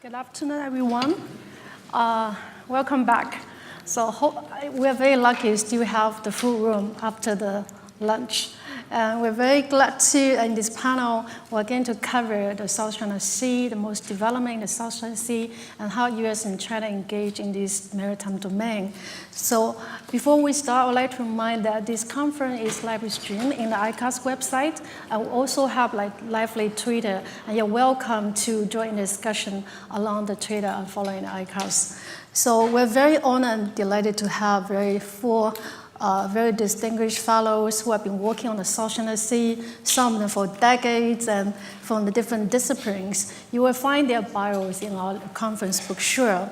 Good afternoon, everyone. Welcome back. So we're very lucky to have the full room after the lunch. And we're very glad to, in this panel, we're going to cover the South China Sea, the most development in the South China Sea, and how U.S. and China engage in this maritime domain. So before we start, I would like to remind that this conference is live streamed in the ICAS website. I will also have lively Twitter, and you're welcome to join the discussion along the Twitter and following the ICAS. So we're very honored and delighted to have very distinguished fellows who have been working on the South China Sea, some of them for decades and from the different disciplines. You will find their bios in our conference book, sure.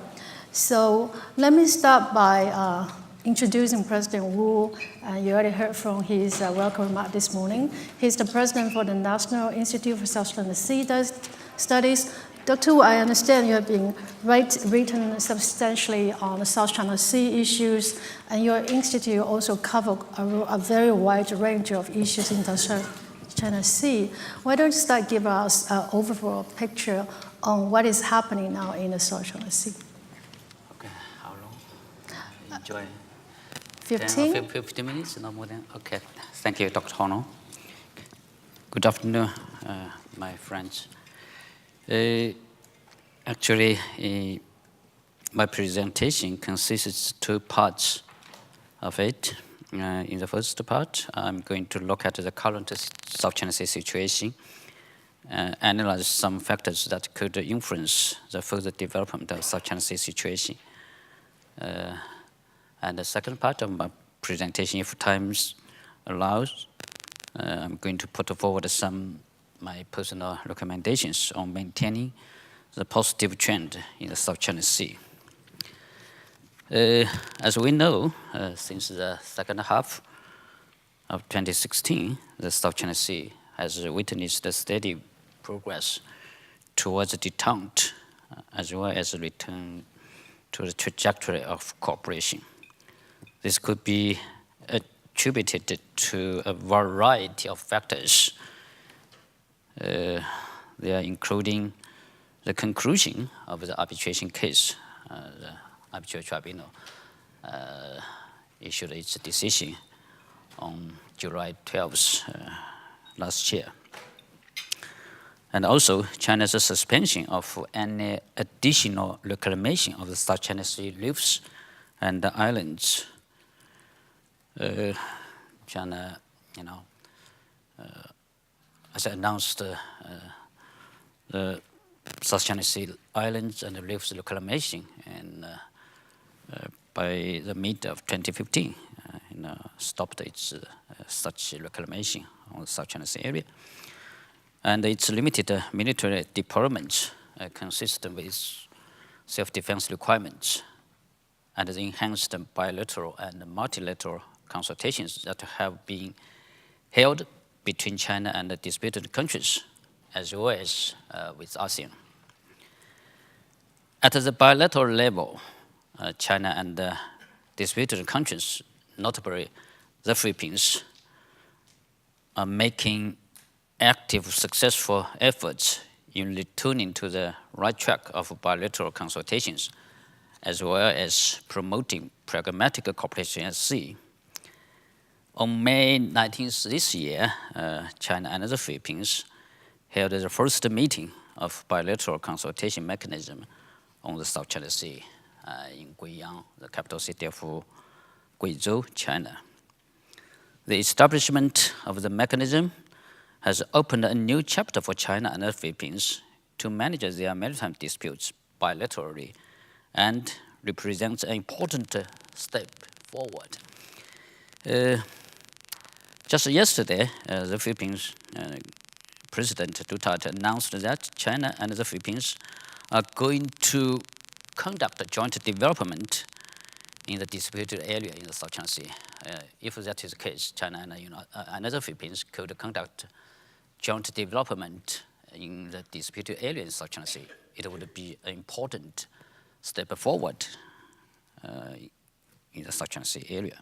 So let me start by introducing President Wu. You already heard from his welcome remark this morning. He's the president for the National Institute for South China Sea Studies. Dr. Wu, I understand you have been written substantially on the South China Sea issues, and your institute also covers a very wide range of issues in the South China Sea. Why don't you start give us an overall picture on what is happening now in the South China Sea? Okay, how long? Enjoy. 15? 15 minutes, no more than. Okay, thank you, Dr. Hono. Good afternoon, my friends. Actually, my presentation consists of two parts of it. In the first part, I'm going to look at the current South China Sea situation, analyze some factors that could influence the further development of South China Sea situation. And the second part of my presentation, if time allows, I'm going to put forward my personal recommendations on maintaining the positive trend in the South China Sea. As we know, since the second half of 2016, the South China Sea has witnessed a steady progress towards detente, as well as a return to the trajectory of cooperation. This could be attributed to a variety of factors. They are including the conclusion of the arbitration case. The arbitral tribunal issued its decision on July 12th last year. And also, China's suspension of any additional reclamation of the South China Sea reefs and the islands. China, as announced, the South China Sea islands and the reefs reclamation, and by the mid of 2015, stopped its such reclamation on the South China Sea area, and its limited military deployment consistent with self-defense requirements, and the enhanced bilateral and multilateral consultations that have been held between China and the disputed countries, as well as with ASEAN. At the bilateral level, China and the disputed countries, notably the Philippines, are making active, successful efforts in returning to the right track of bilateral consultations, as well as promoting pragmatic cooperation at sea. On May 19th this year, China and the Philippines held the first meeting of bilateral consultation mechanism on the South China Sea in Guiyang, the capital city of Guizhou, China. The establishment of the mechanism has opened a new chapter for China and the Philippines to manage their maritime disputes bilaterally and represents an important step forward. Just yesterday, the Philippines President Duterte announced that China and the Philippines are going to conduct a joint development in the disputed area in the South China Sea. If that is the case, China and the Philippines could conduct joint development in the disputed area in the South China Sea. It would be an important step forward in the South China Sea area.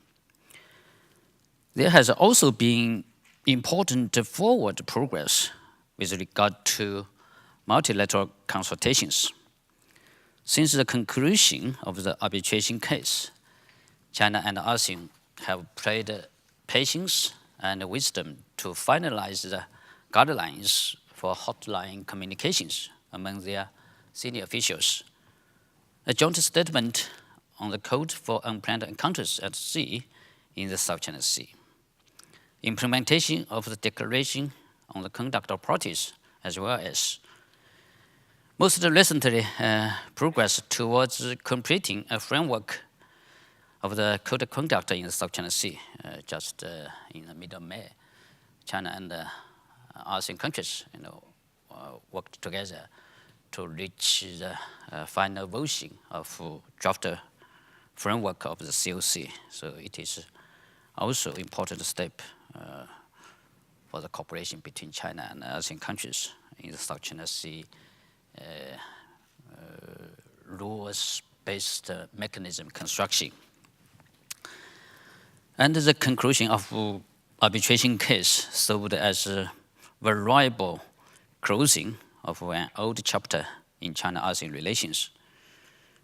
There has also been important forward progress with regard to multilateral consultations. Since the conclusion of the arbitration case, China and ASEAN have played patience and wisdom to finalize the guidelines for hotline communications among their senior officials. A joint statement on the Code for Unplanned Encounters at Sea in the South China Sea. Implementation of the Declaration on the Conduct of Parties, as well as most recently progress towards completing a framework of the Code of Conduct in the South China Sea. Just in the middle of May, China and ASEAN countries worked together to reach the final version of draft framework of the COC. So it is also an important step for the cooperation between China and ASEAN countries in the South China Sea rules-based mechanism construction. And the conclusion of arbitration case served as a variable closing of an old chapter in China-ASEAN relations.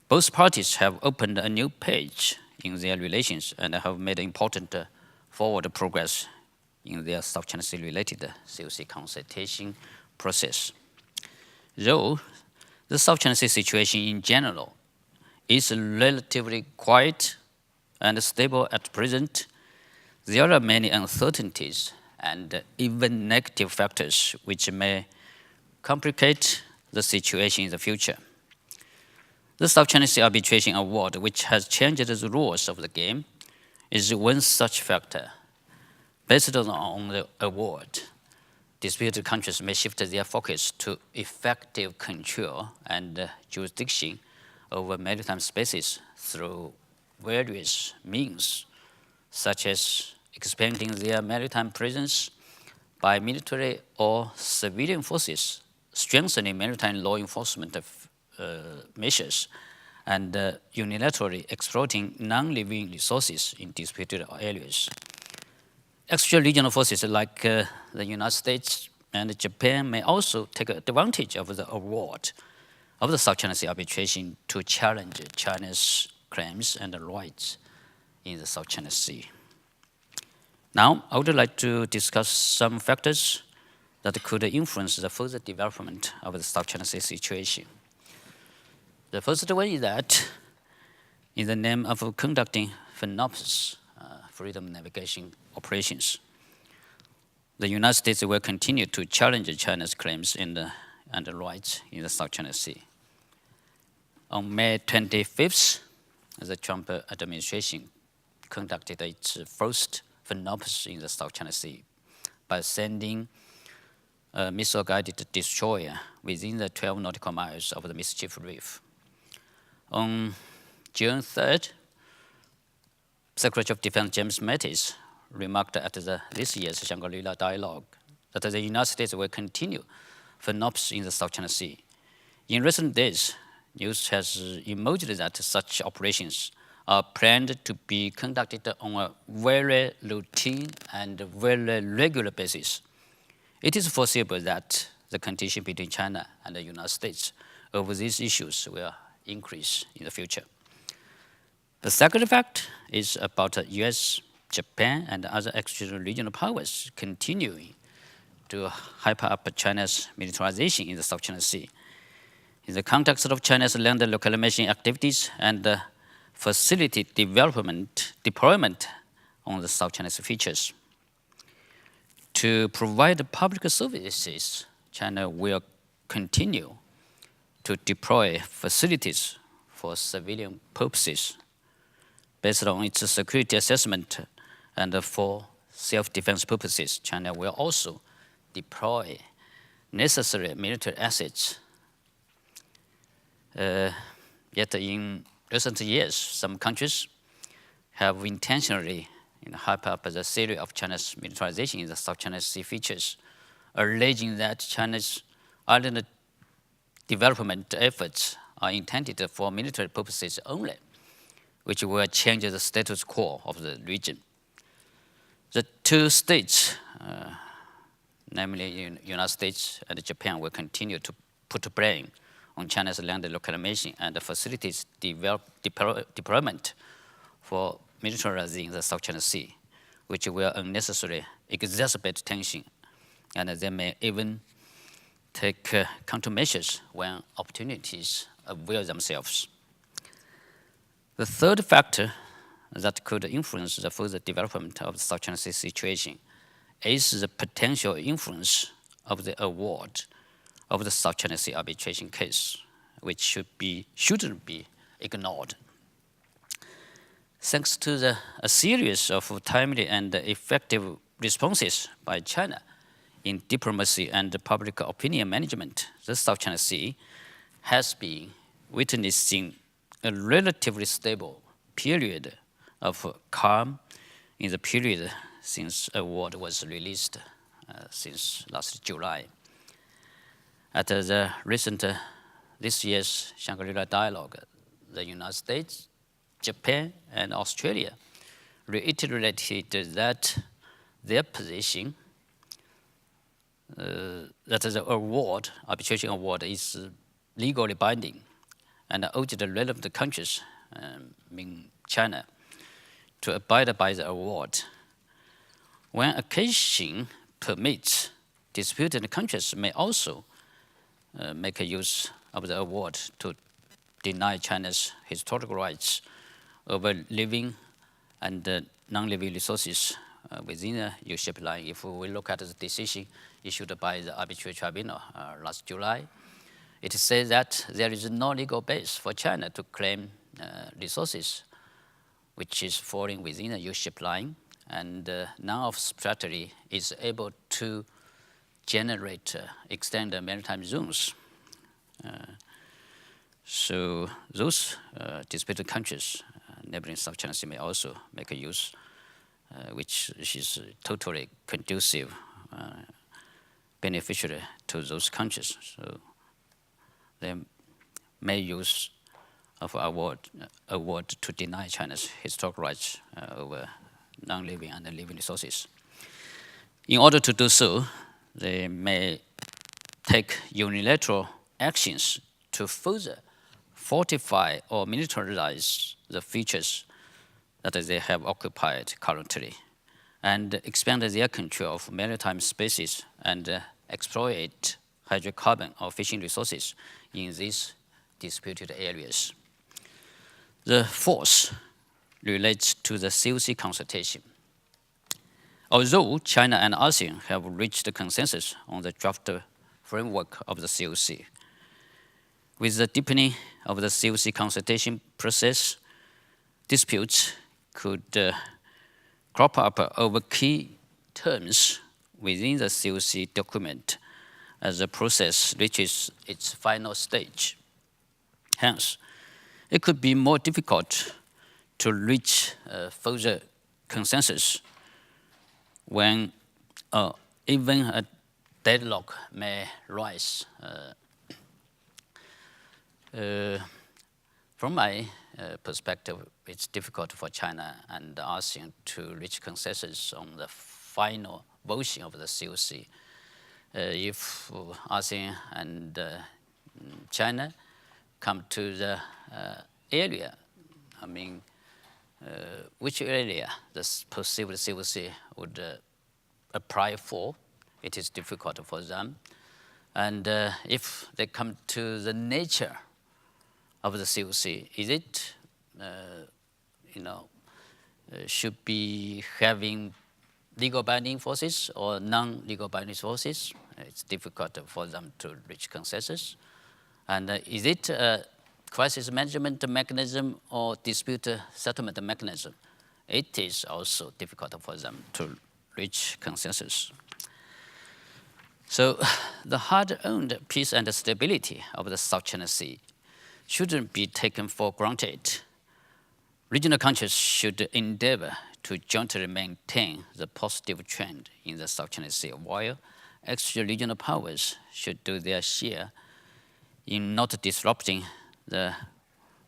Both parties have opened a new page in their relations and have made important forward progress in their South China Sea-related COC consultation process. Though the South China Sea situation in general is relatively quiet and stable at present, there are many uncertainties and even negative factors which may complicate the situation in the future. The South China Sea Arbitration Award, which has changed the rules of the game, is one such factor. Based on the award, disputed countries may shift their focus to effective control and jurisdiction over maritime spaces through various means, such as expanding their maritime presence by military or civilian forces, strengthening maritime law enforcement measures, and unilaterally exploiting non-living resources in disputed areas. Extra-regional forces like the United States and Japan may also take advantage of the award of the South China Sea arbitration to challenge China's claims and rights in the South China Sea. Now, I would like to discuss some factors that could influence the further development of the South China Sea situation. The first one is that, in the name of conducting FNOPS, freedom navigation operations, the United States will continue to challenge China's claims and rights in the South China Sea. On May 25th, the Trump administration conducted its first FNOPS in the South China Sea by sending a missile-guided destroyer within the 12 nautical miles of the Mischief Reef. On June 3rd, Secretary of Defense James Mattis remarked at this year's Shangri-La Dialogue that the United States will continue FNOPS in the South China Sea. In recent days, news has emerged that such operations are planned to be conducted on a very routine and very regular basis. It is foreseeable that the contention between China and the United States over these issues will increase in the future. The second fact is about the US, Japan, and other extra-regional powers continuing to hype up China's militarization in the South China Sea. In the context of China's land reclamation activities and facility deployment on the South China Sea features. To provide public services, China will continue to deploy facilities for civilian purposes based on its security assessment and for self-defense purposes. China will also deploy necessary military assets. Yet in recent years, some countries have intentionally hyped up the theory of China's militarization in the South China Sea features, alleging that China's island development efforts are intended for military purposes only, which will change the status quo of the region. The two states, namely United States and Japan, will continue to put blame on China's land reclamation and facilities deployment for militarizing the South China Sea, which will unnecessarily exacerbate tension, and they may even take countermeasures when opportunities avail themselves. The third factor that could influence the further development of the South China Sea situation is the potential influence of the award of the South China Sea arbitration case, which shouldn't be ignored. Thanks to a series of timely and effective responses by China in diplomacy and public opinion management, the South China Sea has been witnessing a relatively stable period of calm in the period since award was released since last July. At the recent this year's Shangri-La Dialogue, the United States, Japan, and Australia reiterated that their position that the arbitration award is legally binding, and urged the relevant countries, meaning China, to abide by the award. When occasion permits, disputed countries may also make use of the award to deny China's historical rights over living and non-living resources within the U.S. line. If we look at the decision issued by the Arbitral Tribunal last July, it says that there is no legal base for China to claim resources which is falling within the U.S. line, and none of strategy is able to generate, extend maritime zones. So those disputed countries, neighboring South China Sea, may also make a use, which is totally conducive, beneficial to those countries. So they may use of award to deny China's historical rights over non-living and living resources. In order to do so, they may take unilateral actions to further fortify or militarize the features that they have occupied currently, and expand their control of maritime spaces and exploit hydrocarbon or fishing resources in these disputed areas. The fourth relates to the COC consultation. Although China and ASEAN have reached a consensus on the draft framework of the COC, with the deepening of the COC consultation process, disputes could crop up over key terms within the COC document as the process reaches its final stage. Hence, it could be more difficult to reach further consensus when even a deadlock may rise. From my perspective, it's difficult for China and ASEAN to reach consensus on the final version of the COC. If ASEAN and China come to the area, which area the perceived COC would apply for, it is difficult for them. And if they come to the nature of the COC, is it, should be having legal binding forces or non-legal binding forces? It's difficult for them to reach consensus. And is it a crisis management mechanism or dispute settlement mechanism? It is also difficult for them to reach consensus. So the hard-earned peace and stability of the South China Sea shouldn't be taken for granted. Regional countries should endeavor to jointly maintain the positive trend in the South China Sea, while extra-regional powers should do their share in not disrupting the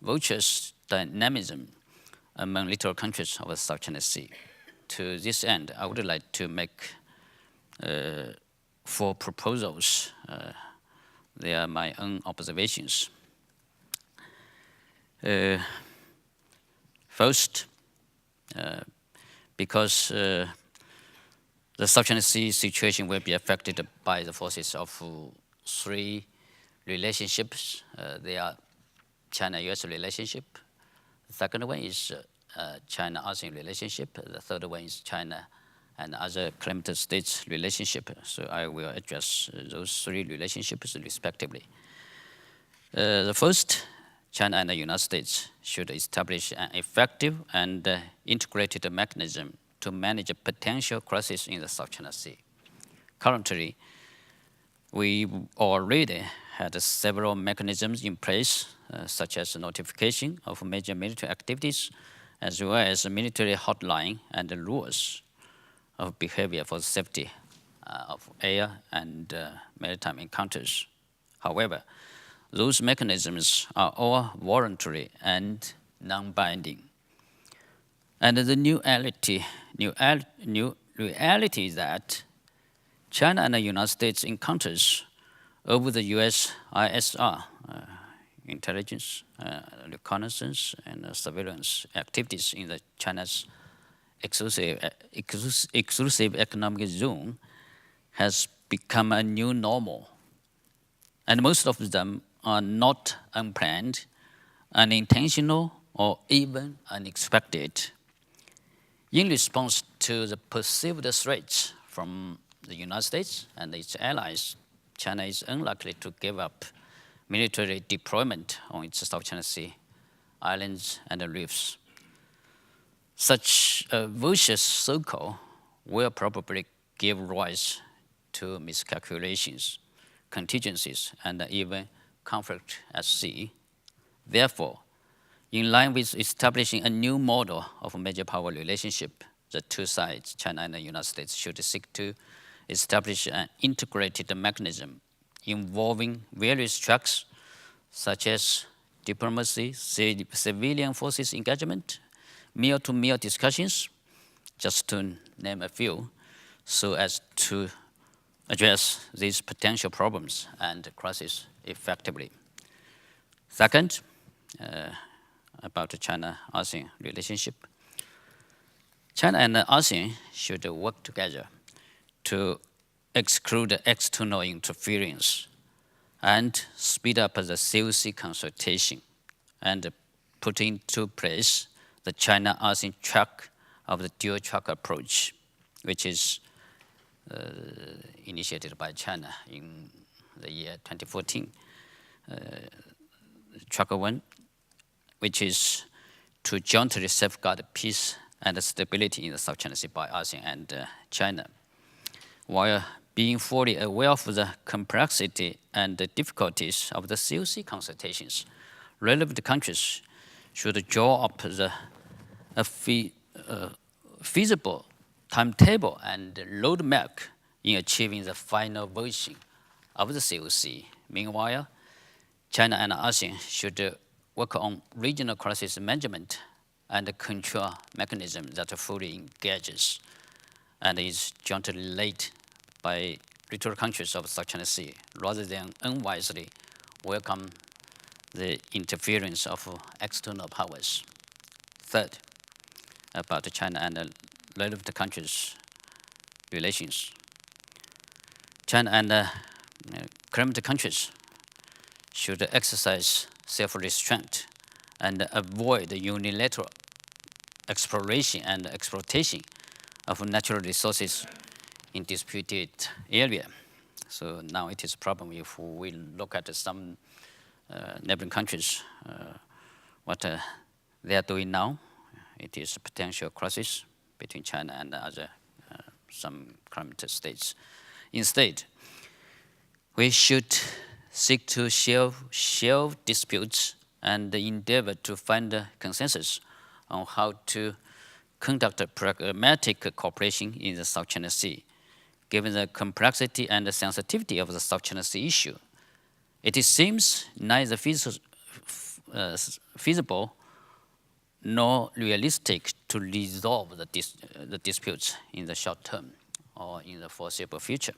virtuous dynamism among littoral countries of the South China Sea. To this end, I would like to make 4 proposals they are my own observations. First, because the South China Sea situation will be affected by the forces of three relationships. They are China-U.S. relationship. The second one is China-ASEAN relationship. The third one is China and other climate states relationship. So I will address those three relationships respectively. The first, China and the United States should establish an effective and integrated mechanism to manage a potential crisis in the South China Sea. Currently, we already had several mechanisms in place, such as notification of major military activities, as well as a military hotline and the rules of behavior for the safety of air and maritime encounters. However, those mechanisms are all voluntary and non-binding. And the new reality is that China and the United States encounters over the U.S. ISR, intelligence, reconnaissance, and surveillance activities in the China's exclusive economic zone has become a new normal. And most of them are not unplanned, unintentional, or even unexpected. In response to the perceived threats from the United States and its allies, China is unlikely to give up military deployment on its South China Sea islands and reefs. Such a vicious circle will probably give rise to miscalculations, contingencies, and even conflict at sea. Therefore, in line with establishing a new model of a major power relationship, the two sides, China and the United States, should seek to establish an integrated mechanism involving various tracks, such as diplomacy, civilian forces engagement, meal-to-meal discussions, just to name a few, so as to address these potential problems and crises effectively. Second, about the China-ASEAN relationship. China and ASEAN should work together to exclude external interference and speed up the COC consultation and put into place the China-ASEAN track of the dual track approach, which is initiated by China in the year 2014. Track 1, which is to jointly safeguard peace and stability in the South China Sea by ASEAN and China, while being fully aware of the complexity and the difficulties of the COC consultations. Relevant countries should draw up a feasible timetable and roadmap in achieving the final version of the COC. Meanwhile, China and ASEAN should work on regional crisis management and control mechanism that fully engages and is jointly led by littoral countries of South China Sea, rather than unwisely welcome the interference of external powers. Third, about China and the relevant countries' relations. China and climate countries should exercise self-restraint and avoid unilateral exploration and exploitation of natural resources in disputed area. So now it is a problem if we look at some neighboring countries, what they are doing now. It is a potential crisis between China and other some climate states. Instead, we should seek to shelve disputes and endeavor to find a consensus on how to conduct a pragmatic cooperation in the South China Sea. Given the complexity and the sensitivity of the South China Sea issue, it seems neither feasible nor realistic to resolve the disputes in the short term or in the foreseeable future,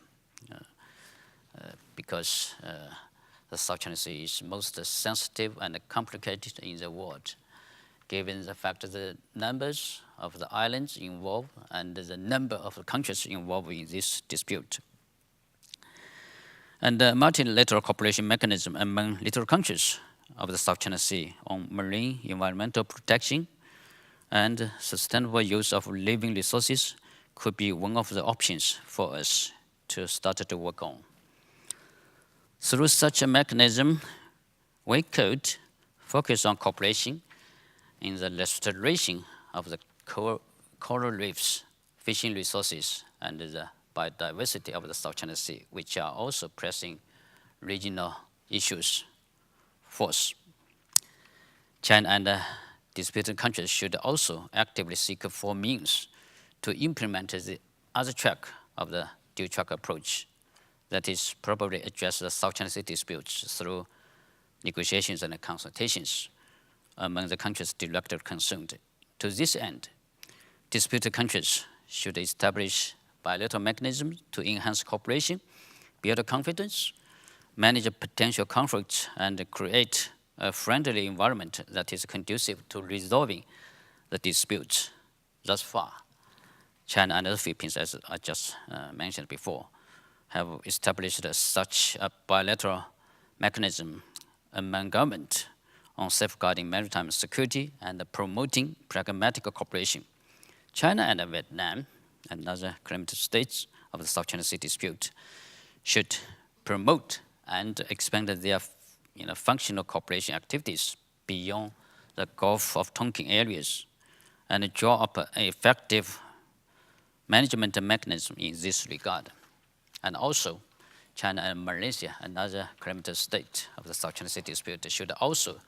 because the South China Sea is most sensitive and complicated in the world, given the fact that the numbers of the islands involved and the number of countries involved in this dispute. And the multilateral cooperation mechanism among littoral countries of the South China Sea on marine environmental protection and sustainable use of living resources could be one of the options for us to start to work on. Through such a mechanism, we could focus on cooperation in the restoration of the coral reefs, fishing resources, and the biodiversity of the South China Sea, which are also pressing regional issues for us. China and disputed countries should also actively seek for means to implement the other track of the dual track approach, that is, probably address the South China Sea disputes through negotiations and consultations among the countries directly concerned. To this end, disputed countries should establish bilateral mechanisms to enhance cooperation, build confidence, manage potential conflicts, and create a friendly environment that is conducive to resolving the disputes. Thus far, China and the Philippines, as I just mentioned before, have established such a bilateral mechanism among government on safeguarding maritime security and promoting pragmatic cooperation. China and Vietnam and other claimant states of the South China Sea dispute should promote and expand their functional cooperation activities beyond the Gulf of Tonkin areas and draw up an effective management mechanism in this regard. And also, China and Malaysia, another claimant state of the South China Sea dispute, should also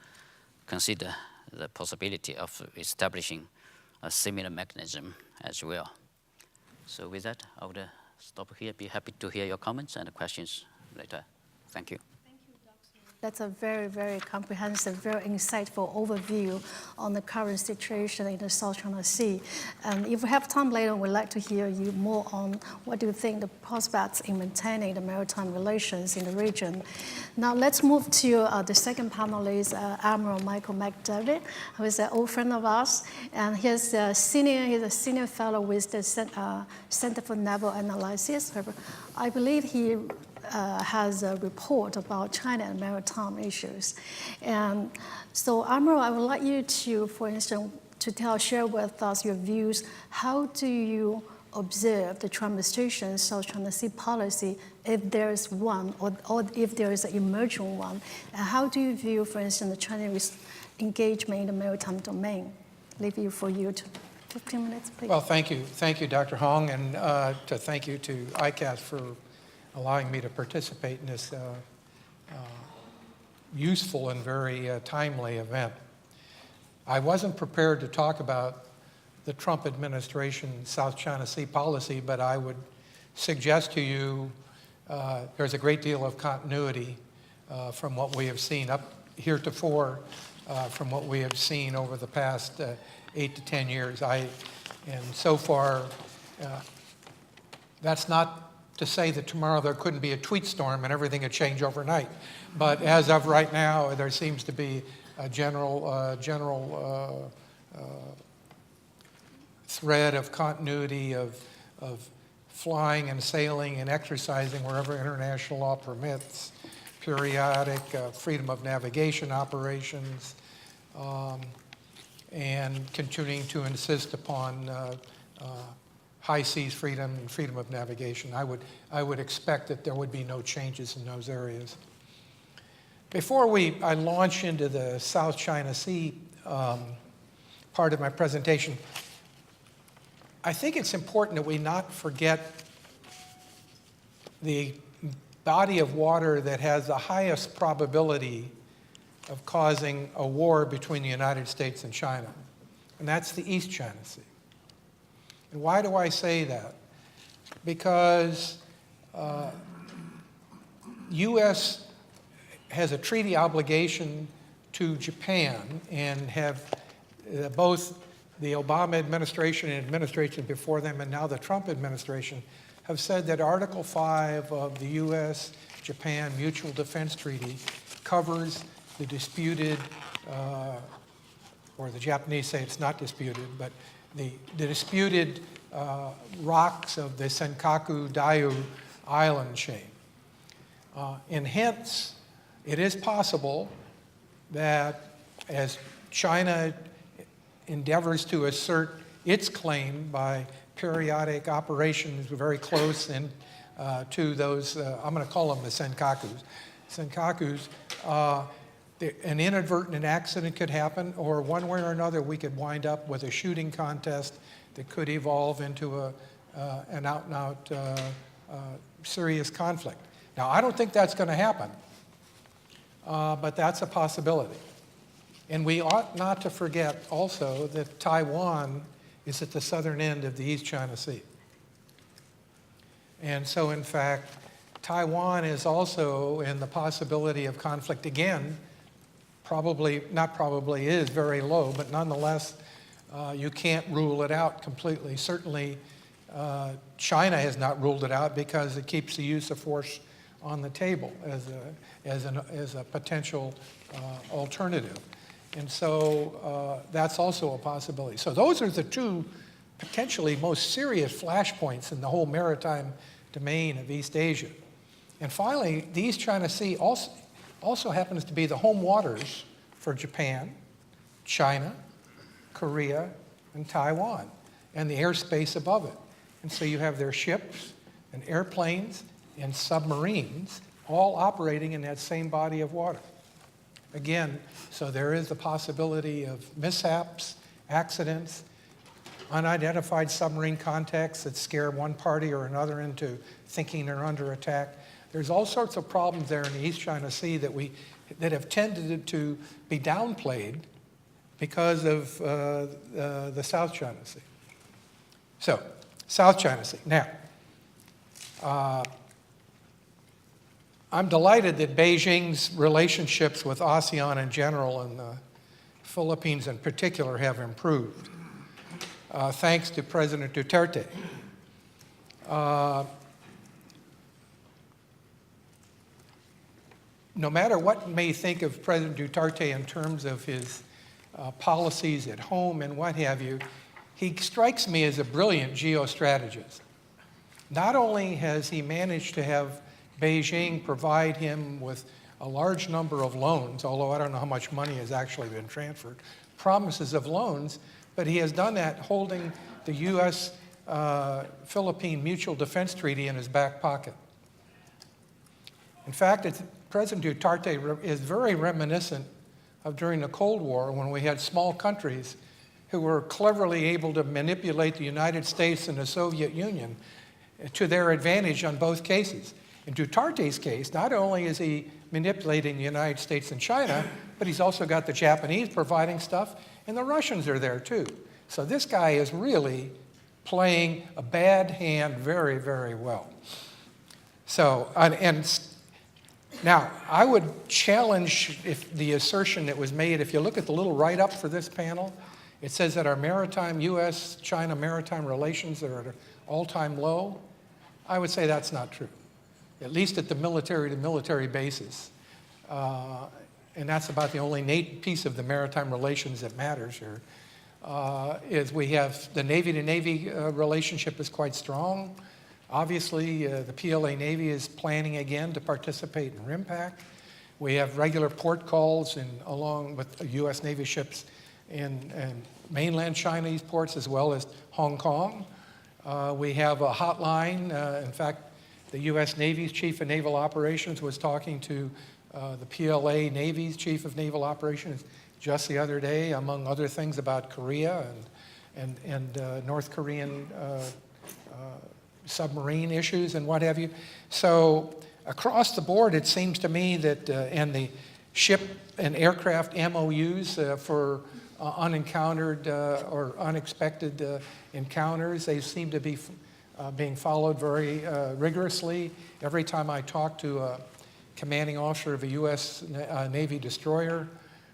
consider the possibility of establishing a similar mechanism as well. So with that, I would stop here. Be happy to hear your comments and questions later. Thank you. That's a very, very comprehensive, very insightful overview on the current situation in the South China Sea. And if we have time later, we'd like to hear you more on what do you think the prospects in maintaining the maritime relations in the region. Now let's move to the second panelist, Admiral Michael McDevitt, who is an old friend of ours, and he's a senior fellow with the Center for Naval Analyses. I believe he has a report about China and maritime issues. And so, Admiral, I would like you to, for instance, share with us your views. How do you observe the Trump administration's South China Sea policy, if there is one, or if there is an emerging one? And how do you view, for instance, the Chinese engagement in the maritime domain? Leave you for you to 15 minutes, please. Well, thank you. Thank you, Dr. Hong, and thank you to ICAS for allowing me to participate in this useful and very timely event. I wasn't prepared to talk about the Trump administration's South China Sea policy, but I would suggest to you there's a great deal of continuity from what we have seen up heretofore, from what we have seen over the past 8 to 10 years. And so far, that's not to say that tomorrow there couldn't be a tweet storm and everything would change overnight. But as of right now, there seems to be a general thread of continuity of flying and sailing and exercising wherever international law permits, periodic freedom of navigation operations, and continuing to insist upon high seas freedom and freedom of navigation. I would expect that there would be no changes in those areas. Before I launch into the South China Sea part of my presentation, I think it's important that we not forget the body of water that has the highest probability of causing a war between the United States and China, and that's the East China Sea. And why do I say that? Because U.S. has a treaty obligation to Japan, and have both the Obama administration and administration before them, and now the Trump administration, have said that Article 5 of the U.S. Japan Mutual Defense Treaty covers the disputed, or the Japanese say it's not disputed, but the disputed rocks of the Senkaku-Daiu island chain. And hence, it is possible that as China endeavors to assert its claim by periodic operations very close in, to those, I'm going to call them the Senkakus, an inadvertent accident could happen, or one way or another we could wind up with a shooting contest that could evolve into an out-and-out serious conflict. Now, I don't think that's going to happen, but that's a possibility. And we ought not to forget also that Taiwan is at the southern end of the East China Sea. And so, in fact, Taiwan is also in the possibility of conflict. Again, is very low, but nonetheless, you can't rule it out completely. Certainly, China has not ruled it out because it keeps the use of force on the table as a potential alternative. And so that's also a possibility. So those are the two potentially most serious flashpoints in the whole maritime domain of East Asia. And finally, the East China Sea also happens to be the home waters for Japan, China, Korea, and Taiwan, and the airspace above it. And so you have their ships and airplanes and submarines all operating in that same body of water. Again, so there is the possibility of mishaps, accidents, unidentified submarine contacts that scare one party or another into thinking they're under attack. There's all sorts of problems there in the East China Sea that have tended to be downplayed because of the South China Sea. So, South China Sea. Now, I'm delighted that Beijing's relationships with ASEAN in general and the Philippines in particular have improved, thanks to President Duterte. No matter what you may think of President Duterte in terms of his policies at home and what have you, he strikes me as a brilliant geostrategist. Not only has he managed to have Beijing provide him with a large number of loans, although I don't know how much money has actually been transferred, promises of loans, but he has done that holding the U.S.-Philippine Mutual Defense Treaty in his back pocket. In fact, President Duterte is very reminiscent of during the Cold War when we had small countries who were cleverly able to manipulate the United States and the Soviet Union to their advantage on both cases. In Duterte's case, not only is he manipulating the United States and China, but he's also got the Japanese providing stuff, and the Russians are there too. So this guy is really playing a bad hand very, very well. So, and now, I would challenge the assertion that was made. If you look at the little write-up for this panel, it says that our maritime, U.S.-China maritime relations are at an all-time low. I would say that's not true, at least at the military-to-military basis. And that's about the only piece of the maritime relations that matters here, is we have the Navy-to-Navy relationship is quite strong. Obviously, the PLA Navy is planning again to participate in RIMPAC. We have regular port calls along with U.S. Navy ships in mainland Chinese ports as well as Hong Kong. We have a hotline. In fact, the U.S. Navy's Chief of Naval Operations was talking to the PLA Navy's Chief of Naval Operations just the other day, among other things, about Korea and North Korean submarine issues and what have you. So across the board, it seems to me that, and the ship and aircraft MOUs for unencountered or unexpected encounters, they seem to be being followed very rigorously. Every time I talk to a commanding officer of a U.S. Navy destroyer,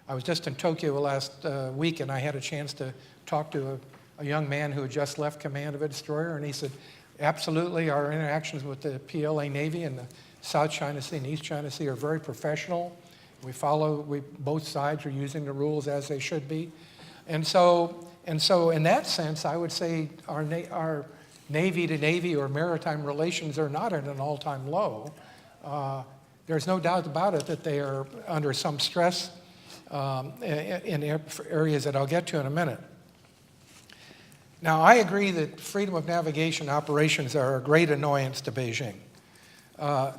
I was just in Tokyo last week, and I had a chance to talk to a young man who had just left command of a destroyer, and he said, absolutely, our interactions with the PLA Navy and the South China Sea and East China Sea are very professional. Both sides are using the rules as they should be. And so in that sense, I would say our Navy to Navy or maritime relations are not at an all-time low. There's no doubt about it that they are under some stress in areas that I'll get to in a minute. Now, I agree that freedom of navigation operations are a great annoyance to Beijing.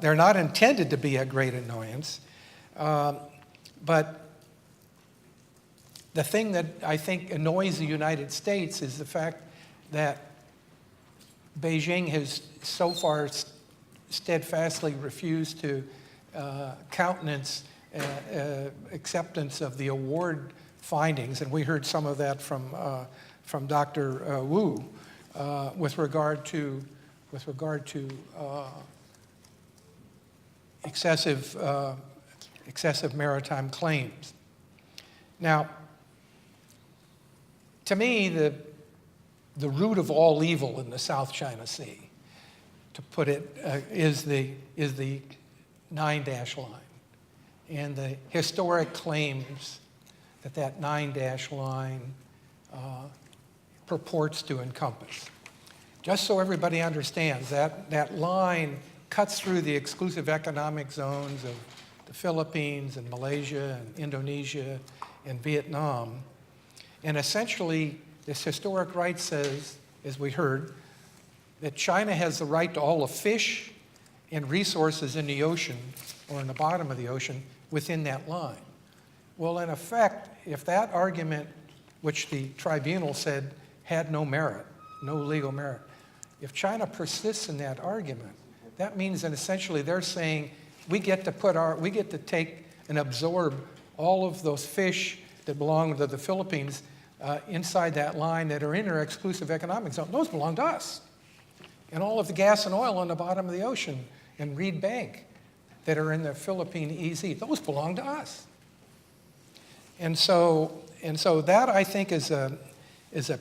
They're not intended to be a great annoyance, but the thing that I think annoys the United States is the fact that Beijing has so far steadfastly refused to countenance acceptance of the award findings, and we heard some of that from Dr. Wu with regard to excessive maritime claims. Now, to me, the root of all evil in the South China Sea, to put it, is the 9-dash line and the historic claims that 9-dash line purports to encompass. Just so everybody understands, that line cuts through the exclusive economic zones of the Philippines and Malaysia and Indonesia and Vietnam. And essentially, this historic right says, as we heard, that China has the right to all the fish and resources in the ocean or in the bottom of the ocean within that line. Well, in effect, if that argument, which the tribunal said had no merit, no legal merit, if China persists in that argument, that means that essentially they're saying we get to take and absorb all of those fish that belong to the Philippines inside that line that are in our exclusive economic zone. Those belong to us. And all of the gas and oil on the bottom of the ocean in Reed Bank that are in the Philippine EZ, those belong to us. And so that, I think, is a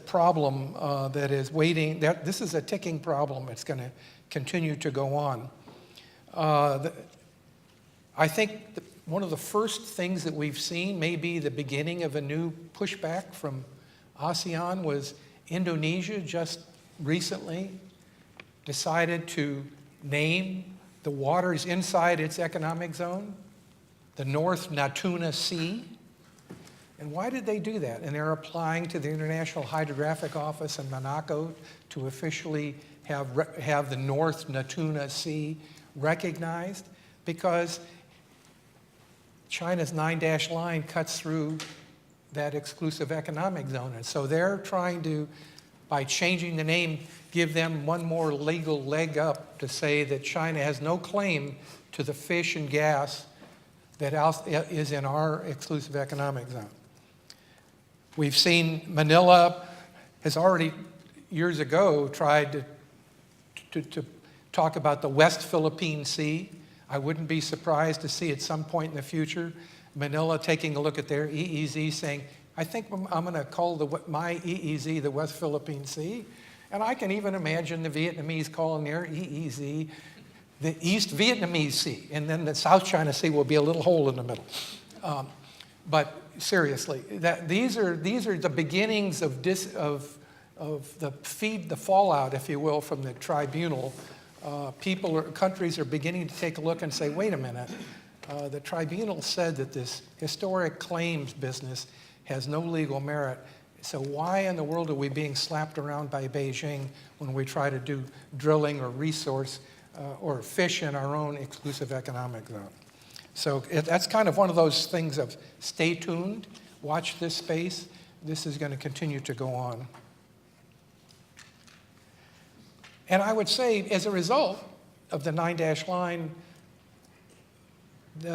problem that is waiting. This is a ticking problem. It's going to continue to go on. I think one of the first things that we've seen, maybe the beginning of a new pushback from ASEAN, was Indonesia just recently decided to name the waters inside its economic zone the North Natuna Sea. And why did they do that? And they're applying to the International Hydrographic Office in Monaco to officially have the North Natuna Sea recognized, because China's 9-dash line cuts through that exclusive economic zone. And so they're trying to, by changing the name, give them one more legal leg up to say that China has no claim to the fish and gas that is in our exclusive economic zone. We've seen Manila has already, years ago, tried to talk about the West Philippine Sea. I wouldn't be surprised to see at some point in the future Manila taking a look at their EEZ saying, I think I'm going to call my EEZ the West Philippine Sea. And I can even imagine the Vietnamese calling their EEZ the East Vietnamese Sea. And then the South China Sea will be a little hole in the middle. But seriously, these are the beginnings of the fallout, if you will, from the tribunal. Countries are beginning to take a look and say, wait a minute, the tribunal said that this historic claims business has no legal merit. So why in the world are we being slapped around by Beijing when we try to do drilling or resource or fish in our own exclusive economic zone? So that's kind of one of those things of stay tuned, watch this space. This is going to continue to go on. And I would say, as a result of the 9-dash line,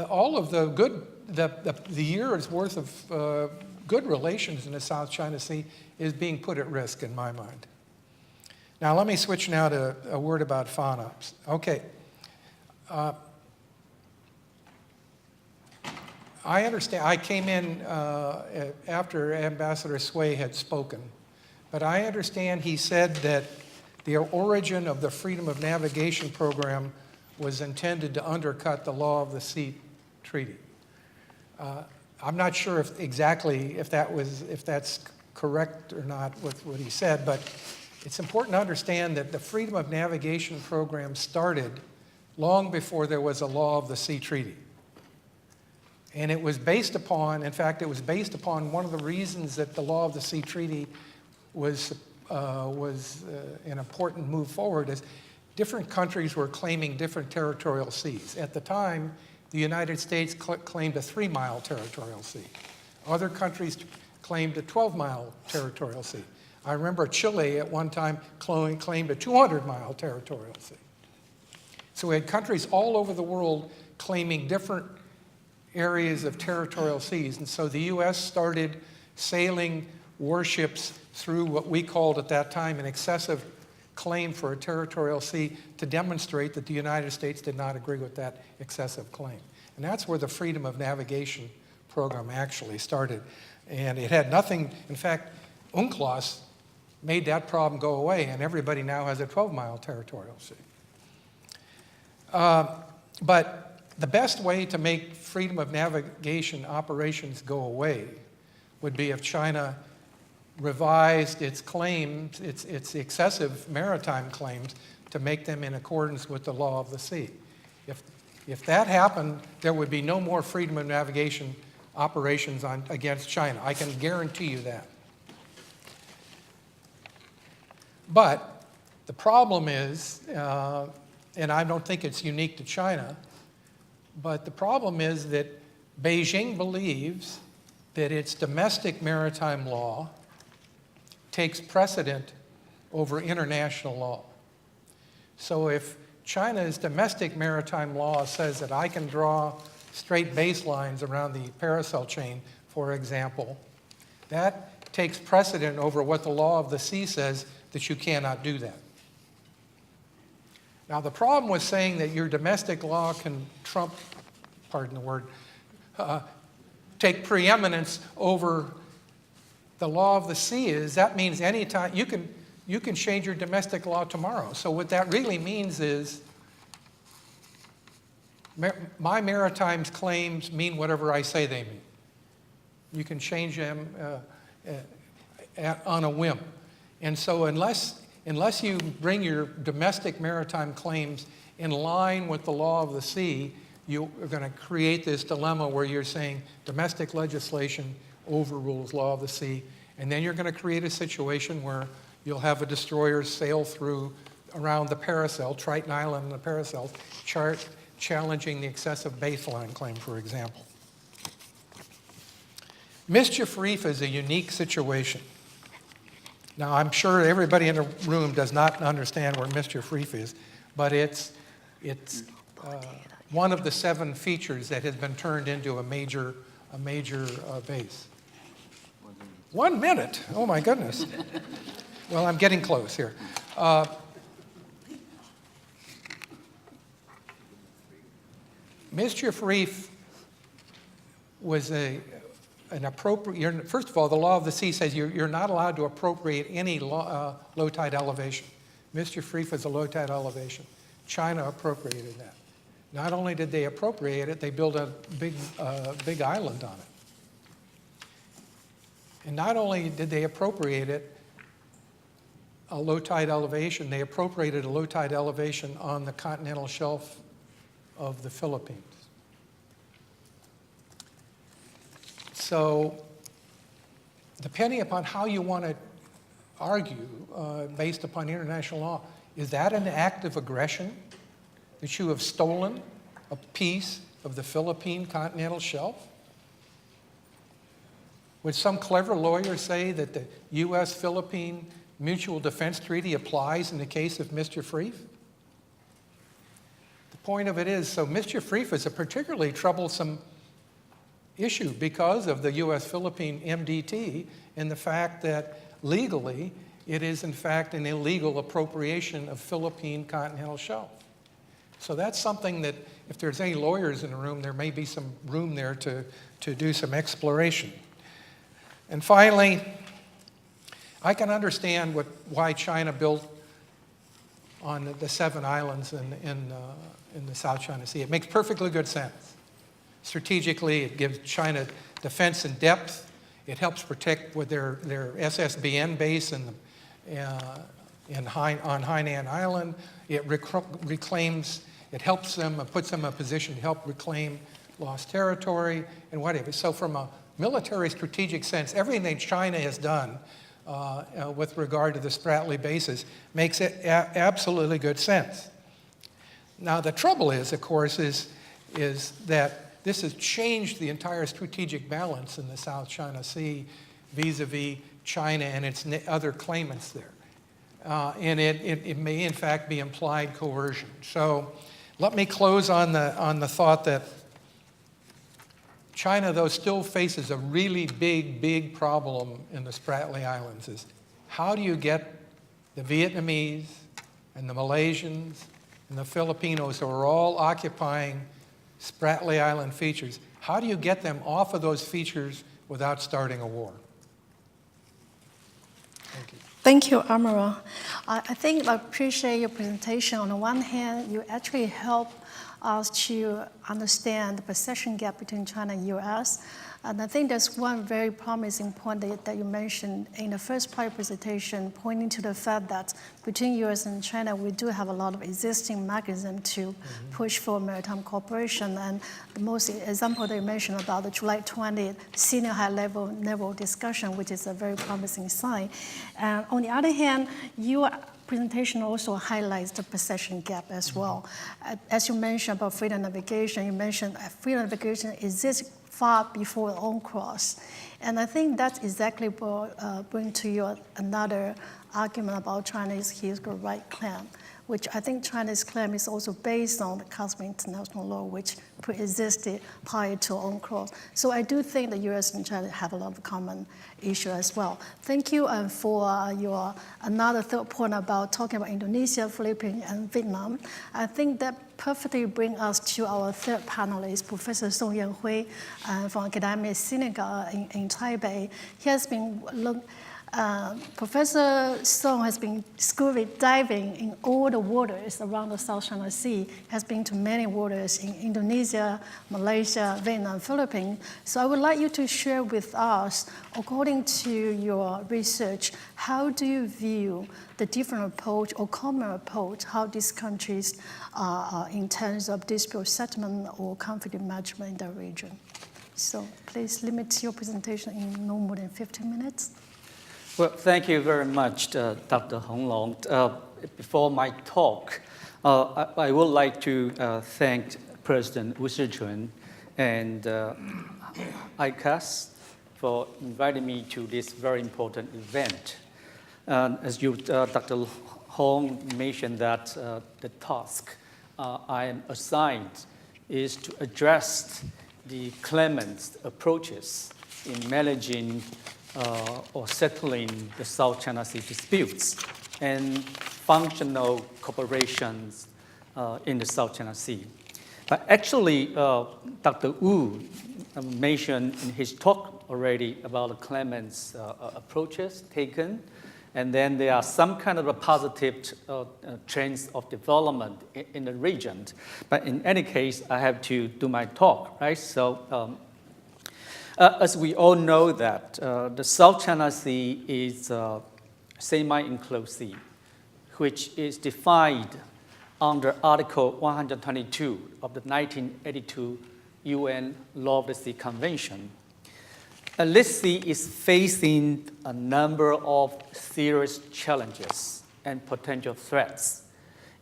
all of the year's worth of good relations in the South China Sea is being put at risk in my mind. Now let me switch now to a word about FONOPS. Okay. I understand, I came in after Ambassador Sway had spoken, but I understand he said that the origin of the Freedom of Navigation program was intended to undercut the Law of the Sea Treaty. I'm not sure if that's correct or not with what he said, but it's important to understand that the Freedom of Navigation program started long before there was a Law of the Sea Treaty. And it was based upon, in fact, it was based upon one of the reasons that the Law of the Sea Treaty was an important move forward is different countries were claiming different territorial seas. At the time, the United States claimed a 3-mile territorial sea. Other countries claimed a 12-mile territorial sea. I remember Chile at one time claimed a 200-mile territorial sea. So we had countries all over the world claiming different areas of territorial seas. And so the U.S. started sailing warships through what we called at that time an excessive claim for a territorial sea to demonstrate that the United States did not agree with that excessive claim. And that's where the Freedom of Navigation program actually started. And it had nothing, in fact, UNCLOS made that problem go away, and everybody now has a 12-mile territorial sea. But the best way to make freedom of navigation operations go away would be if China revised its claims, its excessive maritime claims, to make them in accordance with the law of the sea. If that happened, there would be no more freedom of navigation operations against China. I can guarantee you that. But the problem is, and I don't think it's unique to China, but the problem is that Beijing believes that its domestic maritime law takes precedent over international law. So if China's domestic maritime law says that I can draw straight baselines around the paracel chain, for example, that takes precedent over what the law of the sea says that you cannot do that. Now, the problem with saying that your domestic law can trump, pardon the word, take preeminence over the law of the sea is that means anytime you can change your domestic law tomorrow. So what that really means is my maritime claims mean whatever I say they mean. You can change them on a whim. And so unless you bring your domestic maritime claims in line with the law of the sea, you are going to create this dilemma where you're saying domestic legislation overrules law of the sea, and then you're going to create a situation where you'll have a destroyer sail through around the paracel, Triton Island and the paracel, challenging the excessive baseline claim, for example. Mischief Reef is a unique situation. Now, I'm sure everybody in the room does not understand where Mischief Reef is, but it's one of the 7 features that has been turned into a major base. 1 minute. Oh my goodness. Well, I'm getting close here. Mischief Reef was an appropriate. First of all, the law of the sea says you're not allowed to appropriate any low tide elevation. Mischief Reef is a low tide elevation. China appropriated that. Not only did they appropriate it, they built a big island on it. And not only did they appropriate it, a low tide elevation, they appropriated a low tide elevation on the continental shelf of the Philippines. So, depending upon how you want to argue based upon international law, is that an act of aggression that you have stolen a piece of the Philippine continental shelf? Would some clever lawyer say that the U.S.-Philippine Mutual Defense Treaty applies in the case of Mischief Reef? The point of it is, so Mischief Reef is a particularly troublesome issue because of the U.S.-Philippine MDT and the fact that legally it is in fact an illegal appropriation of Philippine continental shelf. So that's something that if there's any lawyers in the room, there may be some room there to do some exploration. And finally, I can understand why China built on the 7 islands in the South China Sea. It makes perfectly good sense. Strategically, it gives China defense in depth. It helps protect with their SSBN base on Hainan Island. It reclaims, it helps them, puts them in a position to help reclaim lost territory and whatever. So from a military strategic sense, everything China has done with regard to the Spratly bases makes it absolutely good sense. Now the trouble is, of course, is that this has changed the entire strategic balance in the South China Sea vis-a-vis China and its other claimants there. And it may in fact be implied coercion. So let me close on the thought that China, though, still faces a really big problem in the Spratly Islands. Is how do you get the Vietnamese and the Malaysians and the Filipinos, who are all occupying Spratly Island features, how do you get them off of those features without starting a war? Thank you. Thank you, Admiral. I think I appreciate your presentation. On the one hand, you actually help us to understand the perception gap between China and U.S. And I think there's one very promising point that you mentioned in the first part of the presentation, pointing to the fact that between U.S. and China, we do have a lot of existing mechanisms to push for maritime cooperation. And the most example that you mentioned about the July 20th senior high-level naval discussion, which is a very promising sign. On the other hand, your presentation also highlights the perception gap as well. As you mentioned about freedom navigation, you mentioned freedom navigation exists far before UNCLOS. And I think that's exactly what brings to you another argument about China's historical right claim, which I think China's claim is also based on the custom international law, which pre-existed prior to UNCLOS. So I do think the U.S. and China have a lot of common issue as well. Thank you for your another third point about talking about Indonesia, Philippines, and Vietnam. I think that perfectly brings us to our third panelist, Professor Song Yann-huei from Academic Synagogue in Taipei. He has been Professor Song has been scuba diving in all the waters around the South China Sea, has been to many waters in Indonesia, Malaysia, Vietnam, Philippines. So I would like you to share with us, according to your research, how do you view the different approach or common approach, how these countries are in terms of dispute settlement or conflict management in the region? So please limit your presentation in no more than 15 minutes. Well, thank you very much, Dr. Hong Long. Before my talk, I would like to thank President Wu Shicun and ICAS for inviting me to this very important event. As you, Dr. Hong mentioned that the task I am assigned is to address the claimants' approaches in managing or settling the South China Sea disputes and functional cooperations in the South China Sea. But actually, Dr. Wu mentioned in his talk already about the claimants' approaches taken, and then there are some kind of a positive trends of development in the region. But in any case, I have to do my talk, right? So. As we all know that the South China Sea is a semi-enclosed sea, which is defined under Article 122 of the 1982 UN Law of the Sea Convention. And this sea is facing a number of serious challenges and potential threats,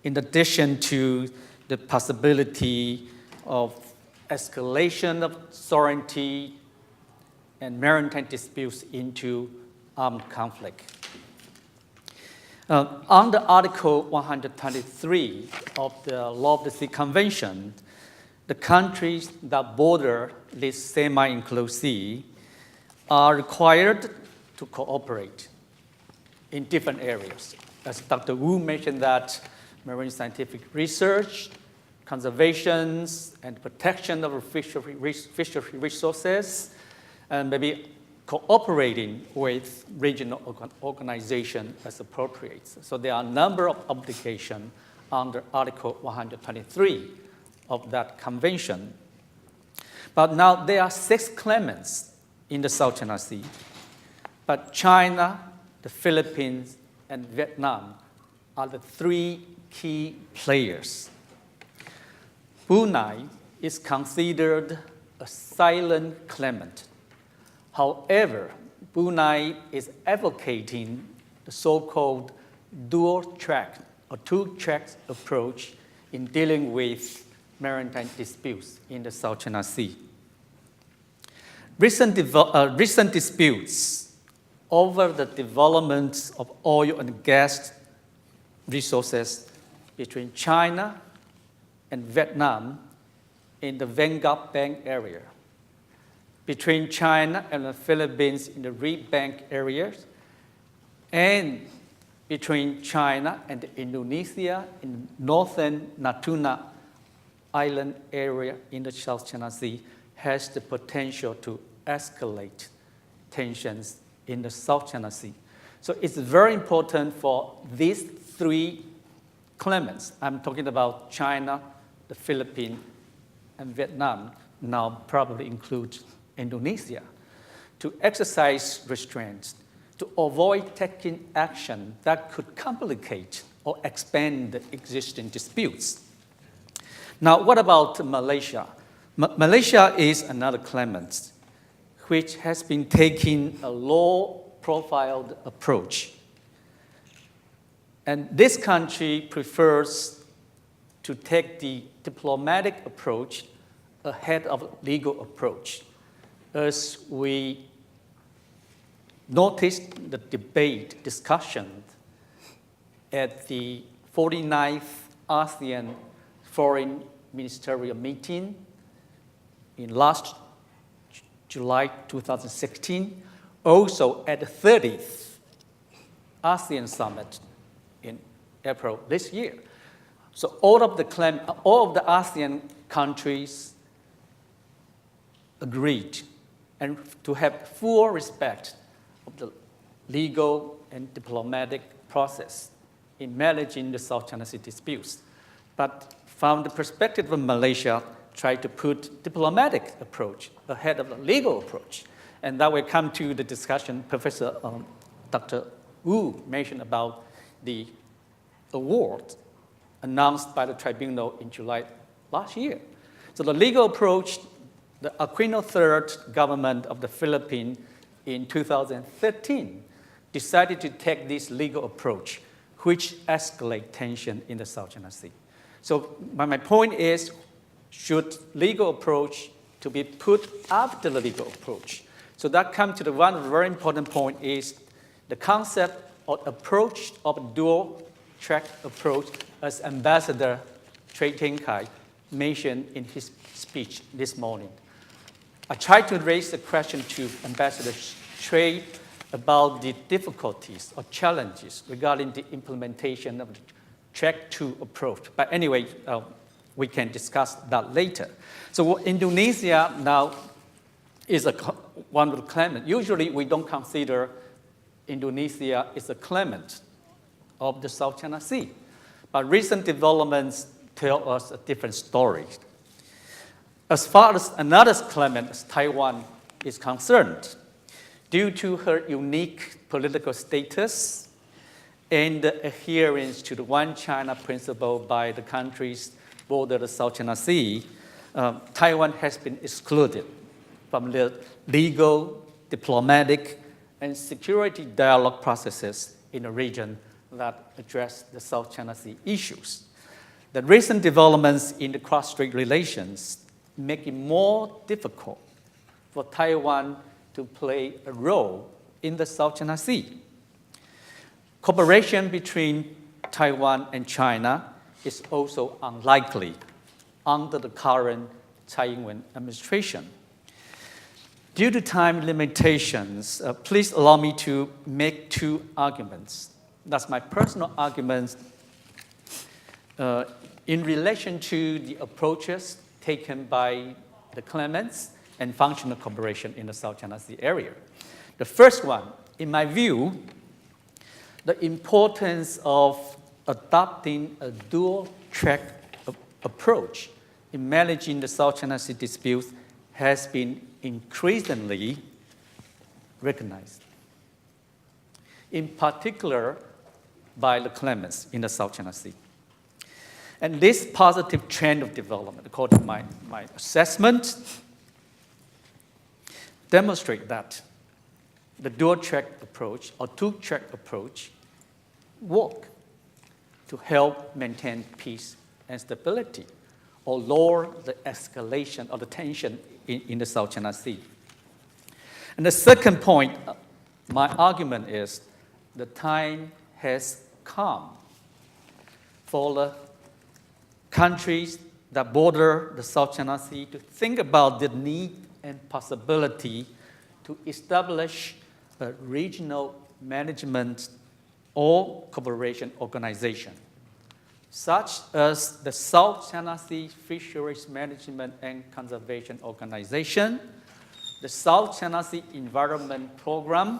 in addition to the possibility of escalation of sovereignty and maritime disputes into armed conflict. Under Article 123 of the Law of the Sea Convention, the countries that border this semi-enclosed sea are required to cooperate in different areas. As Dr. Wu mentioned that marine scientific research, conservation, and protection of fishery resources, and maybe cooperating with regional organizations as appropriate. So there are a number of obligations under Article 123 of that convention. But now there are 6 claimants in the South China Sea. But China, the Philippines, and Vietnam are the 3 key players. Brunei is considered a silent claimant. However, Brunei is advocating the so-called dual track or 2-track approach in dealing with maritime disputes in the South China Sea. Recent disputes over the development of oil and gas resources between China and Vietnam in the Vanguard Bank area, between China and the Philippines in the Reed Bank areas, and between China and Indonesia in northern Natuna Island area in the South China Sea has the potential to escalate tensions in the South China Sea. So it's very important for these 3 claimants, I'm talking about China, the Philippines, and Vietnam, now probably includes Indonesia, to exercise restraints, to avoid taking action that could complicate or expand the existing disputes. Now, what about Malaysia? Malaysia is another claimant which has been taking a low-profile approach. And this country prefers to take the diplomatic approach ahead of legal approach. As we noticed the debate, discussion at the 49th ASEAN Foreign Ministerial Meeting in last July 2016, also at the 30th ASEAN Summit in April this year. So all of the ASEAN countries agreed and to have full respect of the legal and diplomatic process in managing the South China Sea disputes. But from the perspective of Malaysia, try to put diplomatic approach ahead of the legal approach. And that will come to the discussion Professor Dr. Wu mentioned about the award announced by the tribunal in July last year. So the legal approach, the Aquino III government of the Philippines in 2013 decided to take this legal approach, which escalate tension in the South China Sea. So my point is, should legal approach to be put after the legal approach? So that comes to the one very important point is the concept or approach of dual-track approach, as Ambassador Trey Teng Kai mentioned in his speech this morning. I tried to raise the question to Ambassador Trey about the difficulties or challenges regarding the implementation of the Track 2 approach. But anyway, we can discuss that later. So Indonesia now is one of the claimants. Usually we don't consider Indonesia is a claimant of the South China Sea. But recent developments tell us a different story. As far as another claimant, as Taiwan, is concerned, due to her unique political status and the adherence to the One China principle by the countries border the South China Sea, Taiwan has been excluded from the legal, diplomatic, and security dialogue processes in the region that address the South China Sea issues. The recent developments in the cross-strait relations make it more difficult for Taiwan to play a role in the South China Sea. Cooperation between Taiwan and China is also unlikely under the current Tsai Ing-wen administration. Due to time limitations, please allow me to make 2 arguments. That's my personal arguments in relation to the approaches taken by the claimants and functional cooperation in the South China Sea area. The first one, in my view, the importance of adopting a dual-track approach in managing the South China Sea disputes has been increasingly recognized, in particular by the claimants in the South China Sea. And this positive trend of development, according to my assessment, demonstrate that the dual-track approach or two-track approach work to help maintain peace and stability or lower the escalation of the tension in the South China Sea. And the second point, my argument is the time has come for the countries that border the South China Sea to think about the need and possibility to establish a regional management or cooperation organization, such as the South China Sea Fisheries Management and Conservation Organization, the South China Sea Environment Program,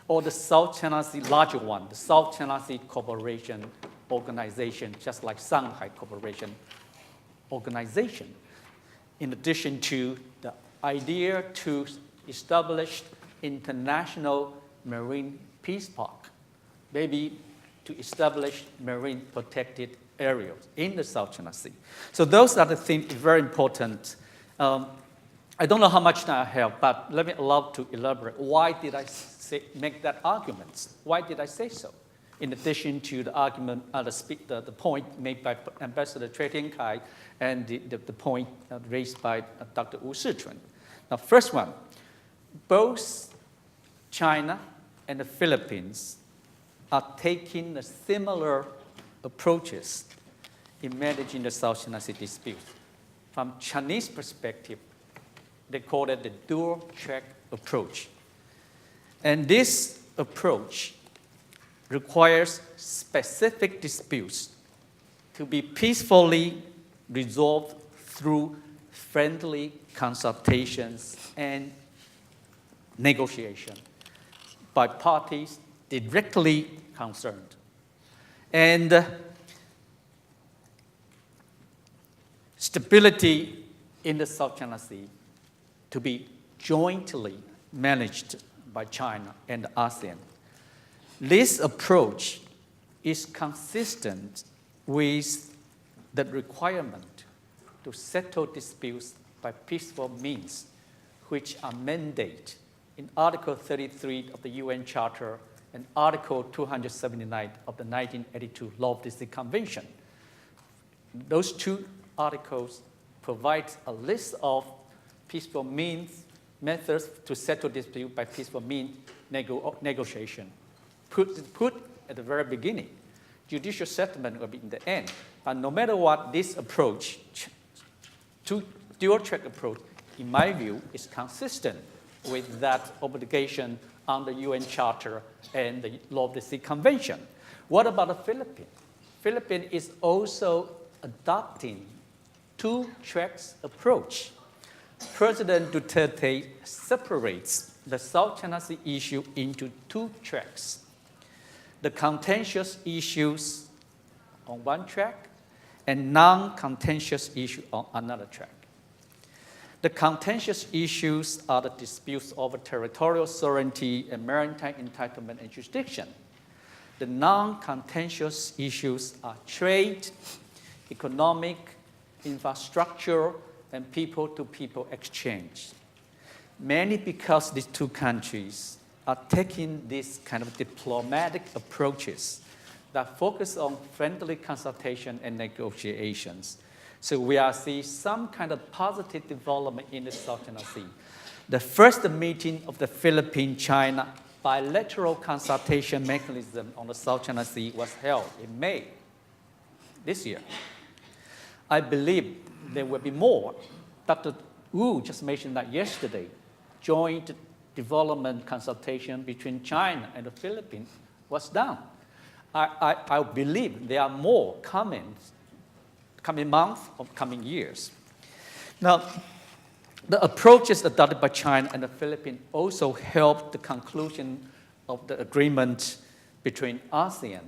or the South China Sea larger one, the South China Sea Cooperation Organization, just like Shanghai Cooperation Organization, in addition to the idea to establish international marine peace park, maybe to establish marine protected areas in the South China Sea. So those are the things very important. I don't know how much time I have, but let me allow to elaborate. Why did I make that argument? Why did I say so? In addition to the argument, the point made by Ambassador Cui Tiankai and the point raised by Dr. Wu Sichun. Now, first one, both China and the Philippines are taking the similar approaches in managing the South China Sea dispute. From Chinese perspective, they call it the dual-track approach. And this approach requires specific disputes to be peacefully resolved through friendly consultations and negotiation by parties directly concerned. And stability in the South China Sea to be jointly managed by China and ASEAN. This approach is consistent with the requirement to settle disputes by peaceful means, which are mandated in Article 33 of the UN Charter and Article 279 of the 1982 Law of the Sea Convention. Those two articles provide a list of peaceful methods to settle dispute by peaceful means negotiation. Put at the very beginning. Judicial settlement will be in the end. But no matter what, this approach, dual-track approach, in my view, is consistent with that obligation on the UN Charter and the Law of the Sea Convention. What about the Philippines? Philippines is also adopting two-track approach. President Duterte separates the South China Sea issue into two tracks. The contentious issues on one track and non-contentious issues on another track. The contentious issues are the disputes over territorial sovereignty and maritime entitlement and jurisdiction. The non-contentious issues are trade, economic, infrastructure, and people-to-people exchange. Mainly because these two countries are taking these kind of diplomatic approaches that focus on friendly consultation and negotiations. So we are seeing some kind of positive development in the South China Sea. The first meeting of the Philippine-China bilateral consultation mechanism on the South China Sea was held in May this year. I believe there will be more. Dr. Wu just mentioned that yesterday. Joint development consultation between China and the Philippines was done. I believe there are more coming months or coming years. Now, The approaches adopted by China and the Philippines also helped the conclusion of the agreement between ASEAN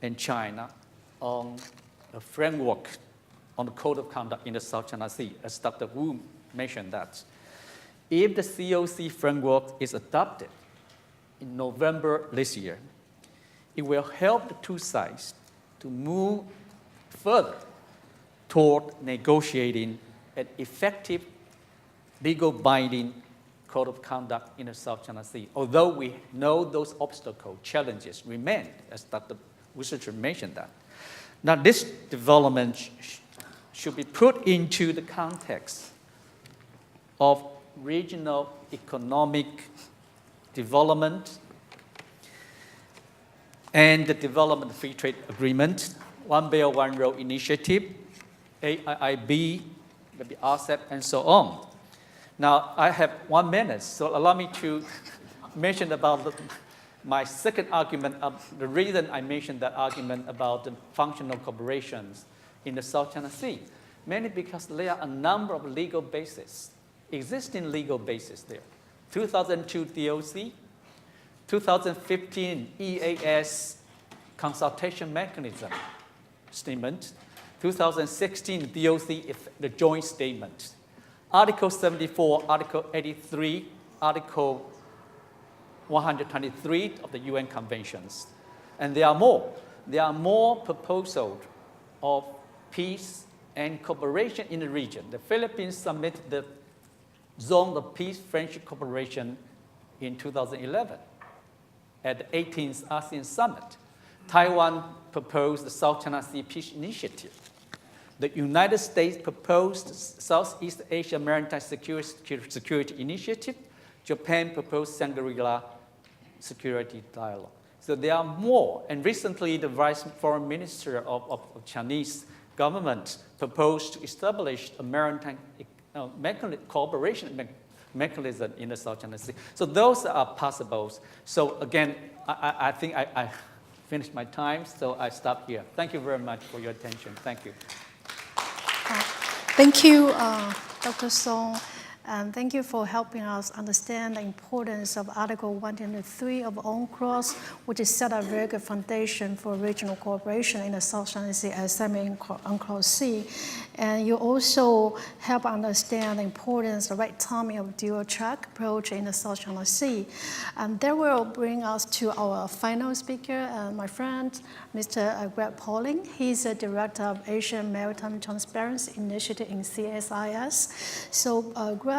and China on a framework on the code of conduct in the South China Sea, as Dr. Wu mentioned that. If the COC framework is adopted in November this year, it will help the two sides to move further toward negotiating an effective, legal binding code of conduct in the South China Sea. Although we know those obstacles, challenges remain, as Dr. Researcher mentioned that. Now, this development should be put into the context of regional economic development and the development free trade agreement, One Belt, One Road initiative, AIIB, maybe RCEP, and so on. Now, I have 1 minute, so allow me to mention about my second argument, the reason I mentioned that argument about the functional corporations in the South China Sea, mainly because there are a number of legal bases, existing legal bases there. 2002 DOC, 2015 EAS consultation mechanism statement, 2016 DOC, the joint statement, Article 74, Article 83, Article 123 of the UN conventions. And there are more. There are more proposals of peace and cooperation in the region. The Philippines submitted the Zone of Peace, Friendship, Cooperation in 2011 at the 18th ASEAN Summit. Taiwan proposed the South China Sea Peace Initiative. The United States proposed Southeast Asia Maritime Security Initiative. Japan proposed Shangri-La Security Dialogue. So there are more. And recently, the Vice Foreign Minister of Chinese government proposed to establish a maritime cooperation mechanism in the South China Sea. So those are possibles. So again, I think I finished my time, so I stop here. Thank you very much for your attention. Thank you. Thank you, Dr. Song, and thank you for helping us understand the importance of Article 103 of UNCLOS, which is set a very good foundation for regional cooperation in the South China Sea and semi-UNCLOS Sea. And you also help understand the importance, the right timing of dual-track approach in the South China Sea. And that will bring us to our final speaker, my friend, Mr. Greg Pauling. He's the Director of Asian Maritime Transparency Initiative in CSIS. So, Greg,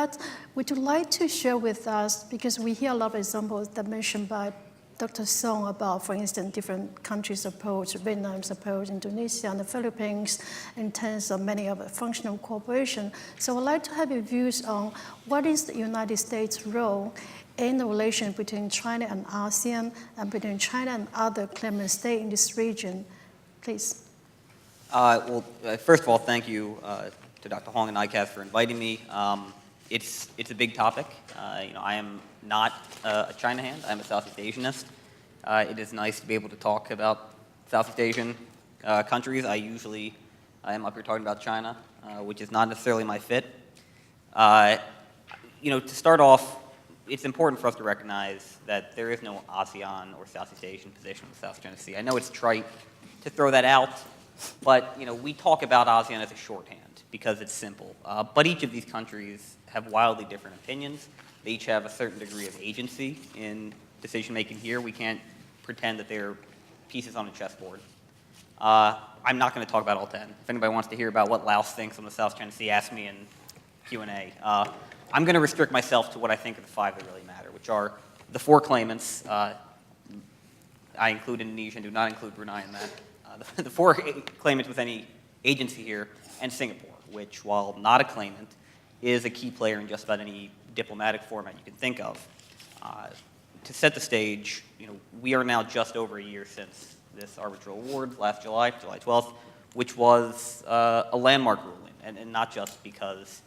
would you like to share with us, because we hear a lot of examples that mentioned by Dr. Song about, for instance, different countries' approach, Vietnam's approach, Indonesia and the Philippines, in terms of many of the functional cooperation. So I'd like to have your views on what is the United States' role in the relation between China and ASEAN and between China and other claimant states in this region. Please. First of all, thank you to Dr. Hong and ICAS for inviting me. It's a big topic. I am not a China hand. I'm a Southeast Asianist. It is nice to be able to talk about Southeast Asian countries. I am up here talking about China, which is not necessarily my fit. To start off, it's important for us to recognize that there is no ASEAN or Southeast Asian position in the South China Sea. I know it's trite to throw that out, but we talk about ASEAN as a shorthand because it's simple. But each of these countries have wildly different opinions. They each have a certain degree of agency in decision-making here. We can't pretend that they're pieces on a chessboard. I'm not going to talk about all 10. If anybody wants to hear about what Laos thinks on the South China Sea, ask me in Q&A. I'm going to restrict myself to what I think are the 5 that really matter, which are the 4 claimants. I include Indonesia and do not include Brunei in that. The 4 claimants with any agency here, and Singapore, which, while not a claimant, is a key player in just about any diplomatic format you can think of. To set the stage, we are now just over a year since this arbitral award last July 12th, which was a landmark ruling, and not just because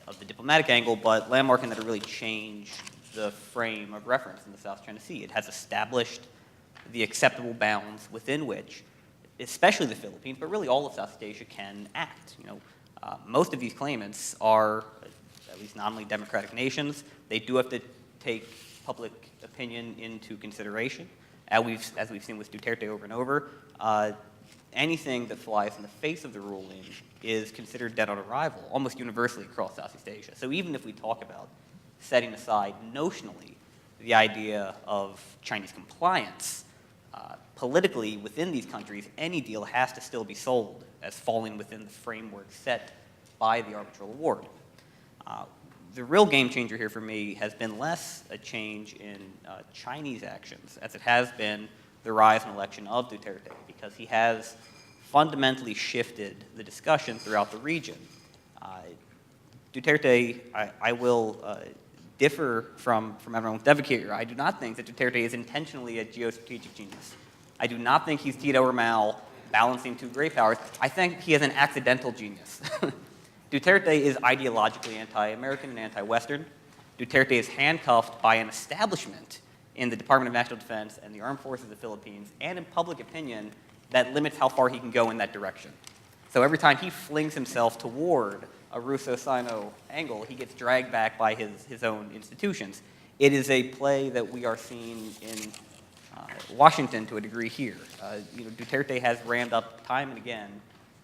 of the diplomatic angle, but landmark in that it really changed the frame of reference in the South China Sea. It has established the acceptable bounds within which, especially the Philippines, but really all of Southeast Asia can act. Most of these claimants are at least nominally democratic nations. They do have to take public opinion into consideration, as we've seen with Duterte over and over. Anything that flies in the face of the ruling is considered dead on arrival, almost universally across Southeast Asia. So even if we talk about setting aside notionally the idea of Chinese compliance, politically within these countries, any deal has to still be sold as falling within the framework set by the arbitral award. The real game changer here for me has been less a change in Chinese actions as it has been the rise and election of Duterte, because he has fundamentally shifted the discussion throughout the region. Duterte, I will differ from Admiral McDevitt here. I do not think that Duterte is intentionally a geostrategic genius. I do not think he's Tito or Mao balancing two great powers. I think he is an accidental genius. Duterte is ideologically anti-American and anti-Western. Duterte is handcuffed by an establishment in the Department of National Defense and the Armed Forces of the Philippines, and in public opinion, that limits how far he can go in that direction. So every time he flings himself toward a Russo-Sino angle, he gets dragged back by his own institutions. It is a play that we are seeing in Washington to a degree here. Duterte has rammed up time and again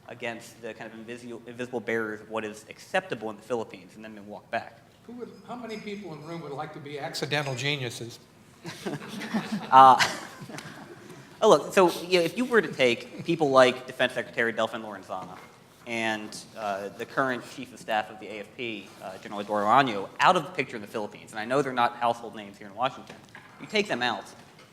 against the kind of invisible barriers of what is acceptable in the Philippines, and then been walked back. How many people in the room would like to be accidental geniuses? Look, so if you were to take people like Defense Secretary Delfin Lorenzana and the current Chief of Staff of the AFP, General Eduardo Año, out of the picture in the Philippines, and I know they're not household names here in Washington, you take them out,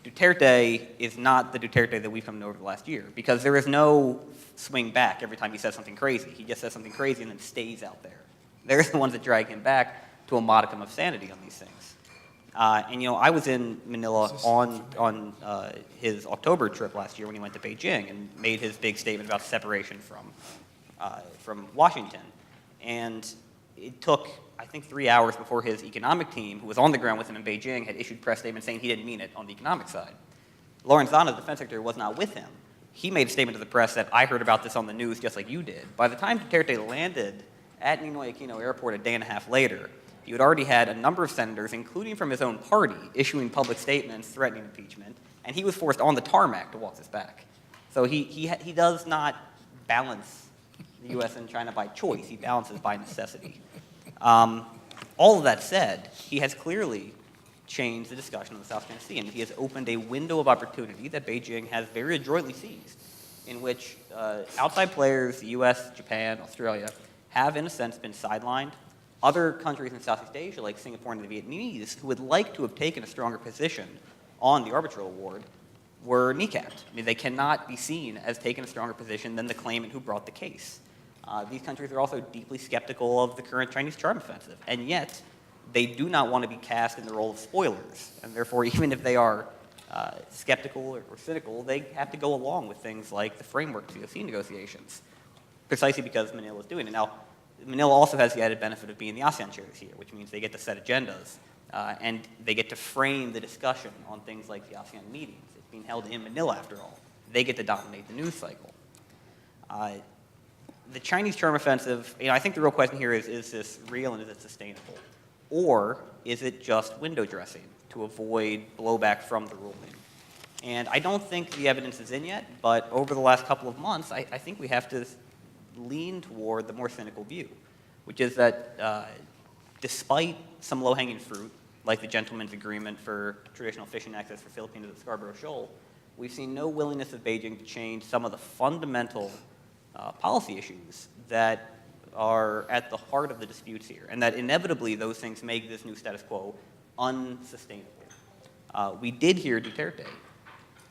Duterte is not the Duterte that we've come to know over the last year, because there is no swing back every time he says something crazy. He just says something crazy and then stays out there. They're the ones that drag him back to a modicum of sanity on these things. I was in Manila on his October trip last year when he went to Beijing and made his big statement about separation from Washington. And it took, I think, 3 hours before his economic team, who was on the ground with him in Beijing, had issued press statements saying he didn't mean it on the economic side. Lorenzana, the defense secretary, was not with him. He made a statement to the press that I heard about this on the news just like you did. By the time Duterte landed at Ninoy Aquino Airport a day and a half later, you had already had a number of senators, including from his own party, issuing public statements threatening impeachment, and he was forced on the tarmac to walk this back. So he does not balance the U.S. and China by choice. He balances by necessity. All of that said, he has clearly changed the discussion on the South China Sea, and he has opened a window of opportunity that Beijing has very adroitly seized, in which outside players, the U.S., Japan, Australia, have in a sense been sidelined. Other countries in Southeast Asia, like Singapore and the Vietnamese, who would like to have taken a stronger position on the arbitral award, were kneecapped. I mean, they cannot be seen as taking a stronger position than the claimant who brought the case. These countries are also deeply skeptical of the current Chinese charm offensive, and yet they do not want to be cast in the role of spoilers, and therefore even if they are skeptical or cynical, they have to go along with things like the framework COC negotiations, precisely because Manila is doing it. Now, Manila also has the added benefit of being the ASEAN chair this year, which means they get to set agendas, and they get to frame the discussion on things like the ASEAN meetings. It's being held in Manila, after all. They get to dominate the news cycle. The Chinese charm offensive, I think the real question here is this real and is it sustainable? Or is it just window dressing to avoid blowback from the ruling? And I don't think the evidence is in yet, but over the last couple of months, I think we have to lean toward the more cynical view, which is that despite some low-hanging fruit, like the gentleman's agreement for traditional fishing access for Filipinos at the Scarborough Shoal, we've seen no willingness of Beijing to change some of the fundamental policy issues that are at the heart of the disputes here, and that inevitably those things make this new status quo unsustainable. We did hear Duterte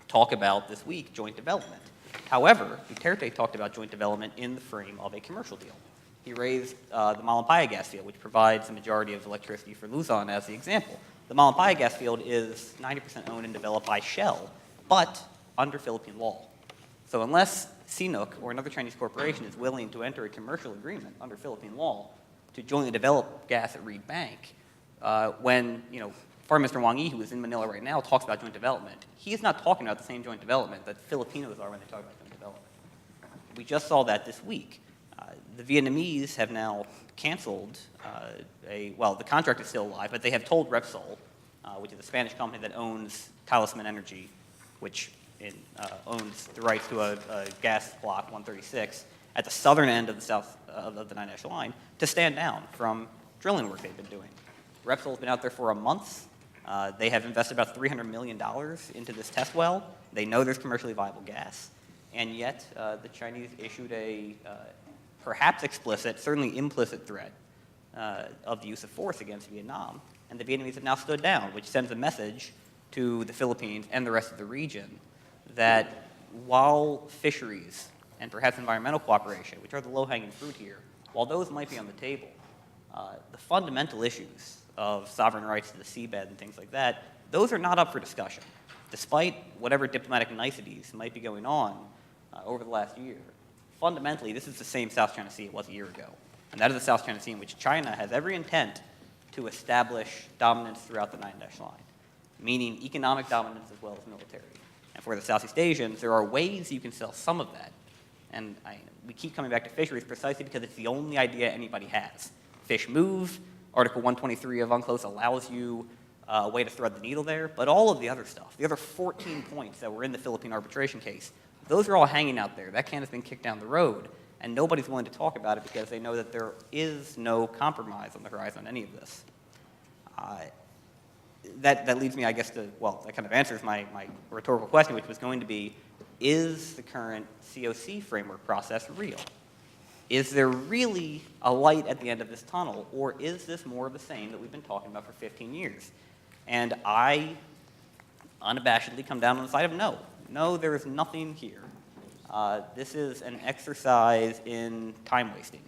talk about this week joint development. However, Duterte talked about joint development in the frame of a commercial deal. He raised the Malampaya gas field, which provides the majority of electricity for Luzon, as the example. The Malampaya gas field is 90% owned and developed by Shell, but under Philippine law. So unless CNOOC or another Chinese corporation is willing to enter a commercial agreement under Philippine law to jointly develop gas at Reed Bank, when Foreign Minister Wang Yi, who is in Manila right now, talks about joint development, he is not talking about the same joint development that Filipinos are when they talk about joint development. We just saw that this week. The Vietnamese have now canceled the contract is still alive, but they have told Repsol, which is a Spanish company that owns Talisman Energy, which owns the rights to a gas block 136 at the southern end of the Nine Dash Line, to stand down from drilling work they've been doing. Repsol's been out there for a month. They have invested about $300 million into this test well. They know there's commercially viable gas, and yet the Chinese issued a perhaps explicit, certainly implicit threat of the use of force against Vietnam, and the Vietnamese have now stood down, which sends a message to the Philippines and the rest of the region that while fisheries and perhaps environmental cooperation, which are the low-hanging fruit here, while those might be on the table, the fundamental issues of sovereign rights to the seabed and things like that, those are not up for discussion. Despite whatever diplomatic niceties might be going on over the last year, fundamentally, this is the same South China Sea it was a year ago. And that is the South China Sea in which China has every intent to establish dominance throughout the Nine Dash Line, meaning economic dominance as well as military. And for the Southeast Asians, there are ways you can sell some of that. And we keep coming back to fisheries precisely because it's the only idea anybody has. Fish move. Article 123 of UNCLOS allows you a way to thread the needle there. But all of the other stuff, the other 14 points that were in the Philippine arbitration case, those are all hanging out there. That can has been kicked down the road. And nobody's willing to talk about it because they know that there is no compromise on the horizon on any of this. That leads me, I guess, to, well, that kind of answers my rhetorical question, which was going to be, is the current COC framework process real? Is there really a light at the end of this tunnel, or is this more of the same that we've been talking about for 15 years? And I unabashedly come down on the side of no. No, there is nothing here. This is an exercise in time wasting.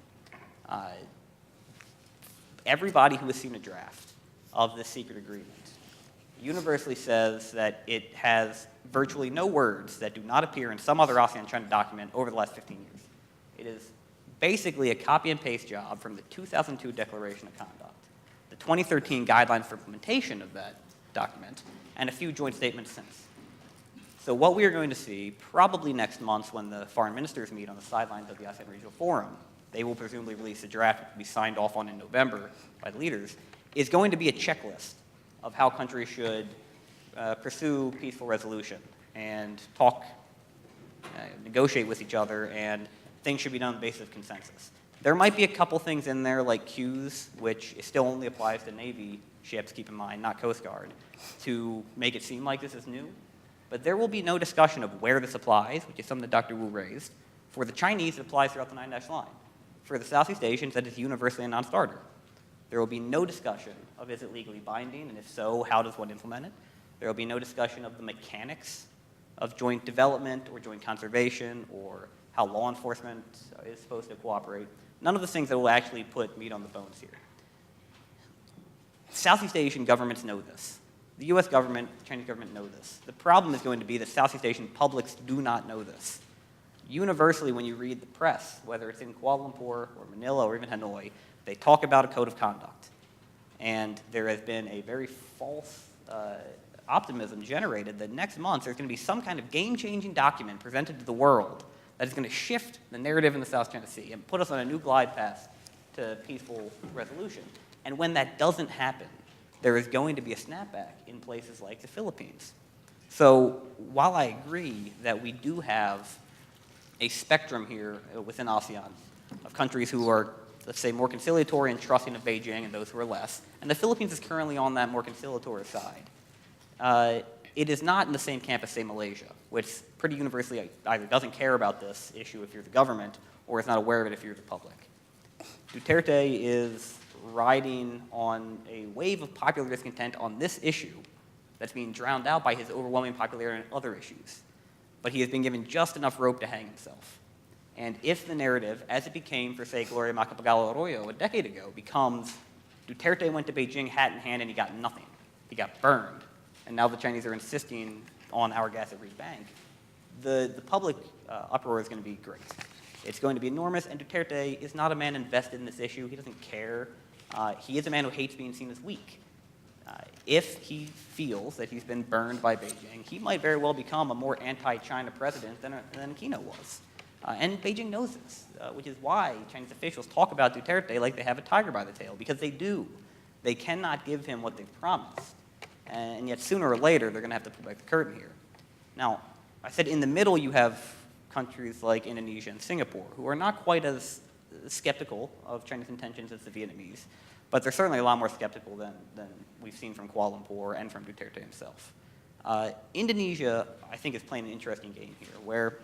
Everybody who has seen a draft of this secret agreement universally says that it has virtually no words that do not appear in some other ASEAN-China document over the last 15 years. It is basically a copy and paste job from the 2002 Declaration of Conduct, the 2013 guidelines for implementation of that document, and a few joint statements since. So what we are going to see probably next month when the foreign ministers meet on the sidelines of the ASEAN Regional Forum, they will presumably release a draft that will be signed off on in November by the leaders, is going to be a checklist of how countries should pursue peaceful resolution and talk, negotiate with each other, and things should be done on the basis of consensus. There might be a couple things in there like cues, which still only applies to Navy ships, keep in mind, not Coast Guard, to make it seem like this is new. But there will be no discussion of where this applies, which is something that Dr. Wu raised. For the Chinese, it applies throughout the Nine Dash Line. For the Southeast Asians, that is universally a non-starter. There will be no discussion of is it legally binding, and if so, how does one implement it? There will be no discussion of the mechanics of joint development or joint conservation or how law enforcement is supposed to cooperate. None of the things that will actually put meat on the bones here. Southeast Asian governments know this. The US government, the Chinese government know this. The problem is going to be that Southeast Asian publics do not know this. Universally, when you read the press, whether it's in Kuala Lumpur or Manila or even Hanoi, they talk about a code of conduct. And there has been a very false optimism generated that next month there's going to be some kind of game-changing document presented to the world that is going to shift the narrative in the South China Sea and put us on a new glide path to peaceful resolution. And when that doesn't happen, there is going to be a snapback in places like the Philippines. So while I agree that we do have a spectrum here within ASEAN of countries who are, let's say, more conciliatory and trusting of Beijing and those who are less, and the Philippines is currently on that more conciliatory side, it is not in the same camp as, say, Malaysia, which pretty universally either doesn't care about this issue if you're the government or is not aware of it if you're the public. Duterte is riding on a wave of popular discontent on this issue that's being drowned out by his overwhelming popularity on other issues. But he has been given just enough rope to hang himself. And if the narrative, as it became for, say, Gloria Macapagal Arroyo a decade ago, becomes Duterte went to Beijing hat in hand and he got nothing. He got burned. And now the Chinese are insisting on our gas at Reed Bank. The public uproar is going to be great. It's going to be enormous, and Duterte is not a man invested in this issue. He doesn't care. He is a man who hates being seen as weak. If he feels that he's been burned by Beijing, he might very well become a more anti-China president than Aquino was. And Beijing knows this, which is why Chinese officials talk about Duterte like they have a tiger by the tail, because they do. They cannot give him what they've promised. And yet sooner or later, they're going to have to pull back the curtain here. Now, I said in the middle you have countries like Indonesia and Singapore, who are not quite as skeptical of China's intentions as the Vietnamese, but they're certainly a lot more skeptical than we've seen from Kuala Lumpur and from Duterte himself. Indonesia, I think, is playing an interesting game here, where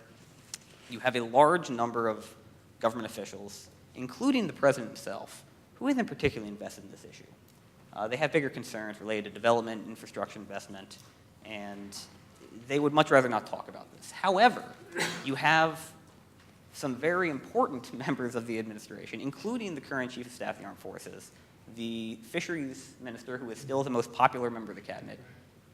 you have a large number of government officials, including the president himself, who isn't particularly invested in this issue. They have bigger concerns related to development, infrastructure investment, and they would much rather not talk about this. However, you have some very important members of the administration, including the current Chief of Staff of the Armed Forces, the Fisheries Minister, who is still the most popular member of the cabinet,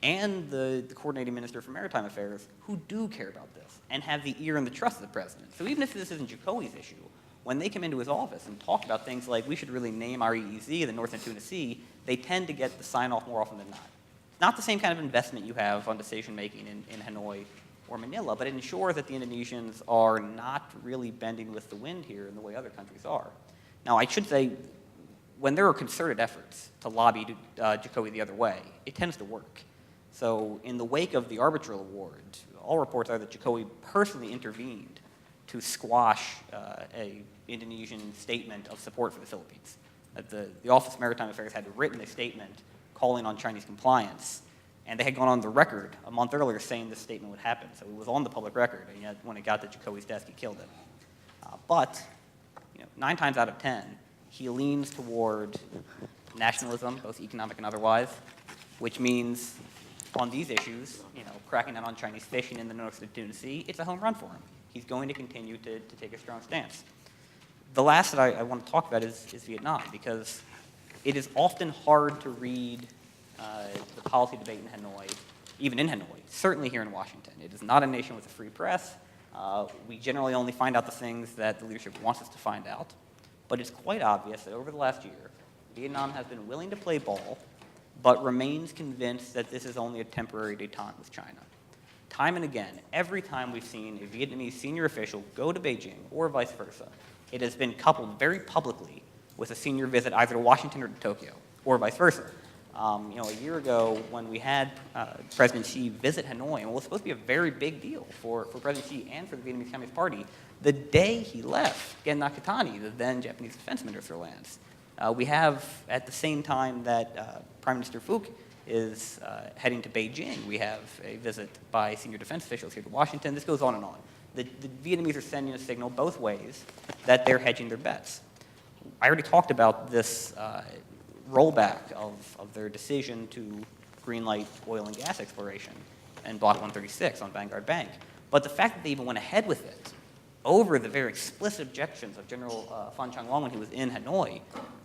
and the Coordinating Minister for Maritime Affairs, who do care about this and have the ear and the trust of the president. So even if this isn't Jacoby's issue, when they come into his office and talk about things like we should really name our EEZ the North and Tuna Sea, they tend to get the sign-off more often than not. It's not the same kind of investment you have on decision-making in Hanoi or Manila, but it ensures that the Indonesians are not really bending with the wind here in the way other countries are. Now, I should say, when there are concerted efforts to lobby Jacoby the other way, it tends to work. So in the wake of the Arbitral Award, all reports are that Jacoby personally intervened to squash an Indonesian statement of support for the Philippines. The Office of Maritime Affairs had written a statement calling on Chinese compliance, and they had gone on the record a month earlier saying this statement would happen. So it was on the public record, and yet when it got to Jacoby's desk, he killed it. But 9 times out of 10, he leans toward nationalism, both economic and otherwise, which means on these issues, cracking down on Chinese fishing in the North Tuna Sea, it's a home run for him. He's going to continue to take a strong stance. The last that I want to talk about is Vietnam, because it is often hard to read the policy debate in Hanoi, even in Hanoi, certainly here in Washington. It is not a nation with a free press. We generally only find out the things that the leadership wants us to find out. But it's quite obvious that over the last year, Vietnam has been willing to play ball, but remains convinced that this is only a temporary détente with China. Time and again, every time we've seen a Vietnamese senior official go to Beijing or vice versa, it has been coupled very publicly with a senior visit either to Washington or to Tokyo, or vice versa. A year ago, when we had President Xi visit Hanoi, and it was supposed to be a very big deal for President Xi and for the Vietnamese Communist Party, the day he left, Gen Nakatani, the then Japanese defense minister, lands. We have, at the same time that Prime Minister Phuc is heading to Beijing, we have a visit by senior defense officials here to Washington. This goes on and on. The Vietnamese are sending a signal both ways that they're hedging their bets. I already talked about this rollback of their decision to greenlight oil and gas exploration in Block 136 on Vanguard Bank. But the fact that they even went ahead with it over the very explicit objections of General Fan Changlong when he was in Hanoi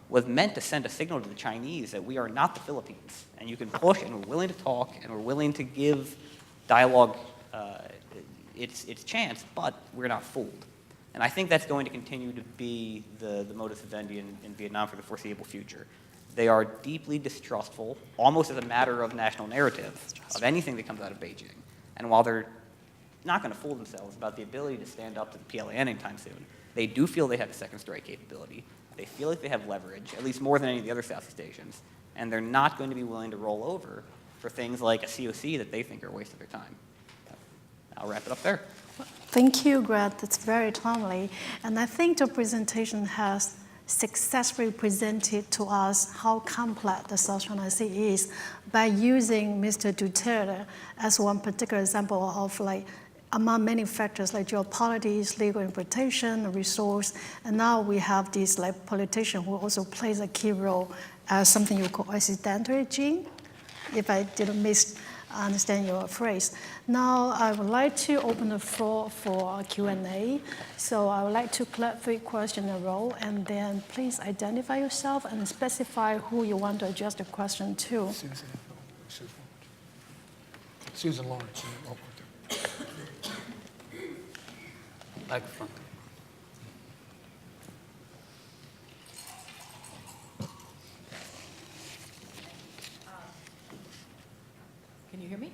was meant to send a signal to the Chinese that we are not the Philippines, and you can push, and we're willing to talk, and we're willing to give dialogue its chance, but we're not fooled. And I think that's going to continue to be the modus vivendi in Vietnam for the foreseeable future. They are deeply distrustful, almost as a matter of national narrative, of anything that comes out of Beijing. And while they're not going to fool themselves about the ability to stand up to the PLA anytime soon, they do feel they have a second strike capability. They feel like they have leverage, at least more than any of the other Southeast Asians, and they're not going to be willing to roll over for things like a COC that they think are a waste of their time. I'll wrap it up there. Thank you, Greg. That's very timely. And I think the presentation has successfully presented to us how complex the South China Sea is by using Mr. Duterte as one particular example of among many factors like geopolitics, legal interpretation, resource, and now we have this politician who also plays a key role as something you call accidental gene, if I didn't misunderstand your phrase. Now I would like to open the floor for Q&A. So I would like to collect 3 questions in a row, and then please identify yourself and specify who you want to address the question to. Susan Lawrence. Microphone. Can you hear me?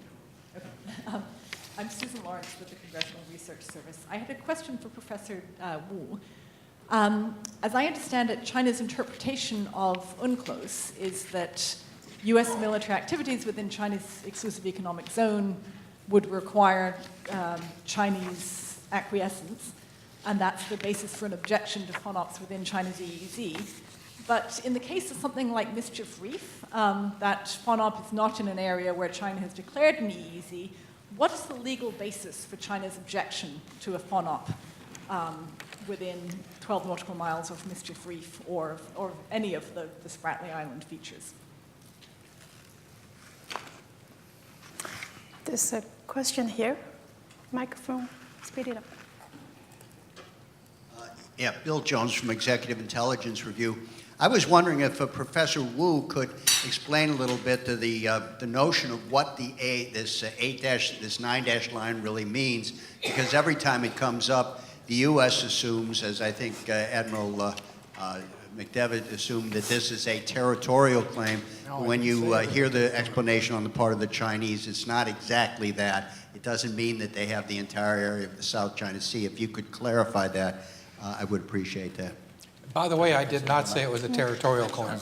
Okay. I'm Susan Lawrence with the Congressional Research Service. I had a question for Professor Wu. As I understand it, China's interpretation of UNCLOS is that U.S. military activities within China's exclusive economic zone would require Chinese acquiescence, and that's the basis for an objection to FONOPs within China's EEZ. But in the case of something like Mischief Reef, that FONOP is not in an area where China has declared an EEZ, what is the legal basis for China's objection to a FONOP within 12 nautical miles of Mischief Reef or any of the Spratly Island features? There's a question here. Microphone, speed it up. Yeah, Bill Jones from Executive Intelligence Review. I was wondering if Professor Wu could explain a little bit to the notion of what this 9- line really means, because every time it comes up, the U.S. assumes, as I think Admiral McDevitt assumed, that this is a territorial claim. When you hear the explanation on the part of the Chinese, it's not exactly that. It doesn't mean that they have the entire area of the South China Sea. If you could clarify that, I would appreciate that. By the way, I did not say it was a territorial claim.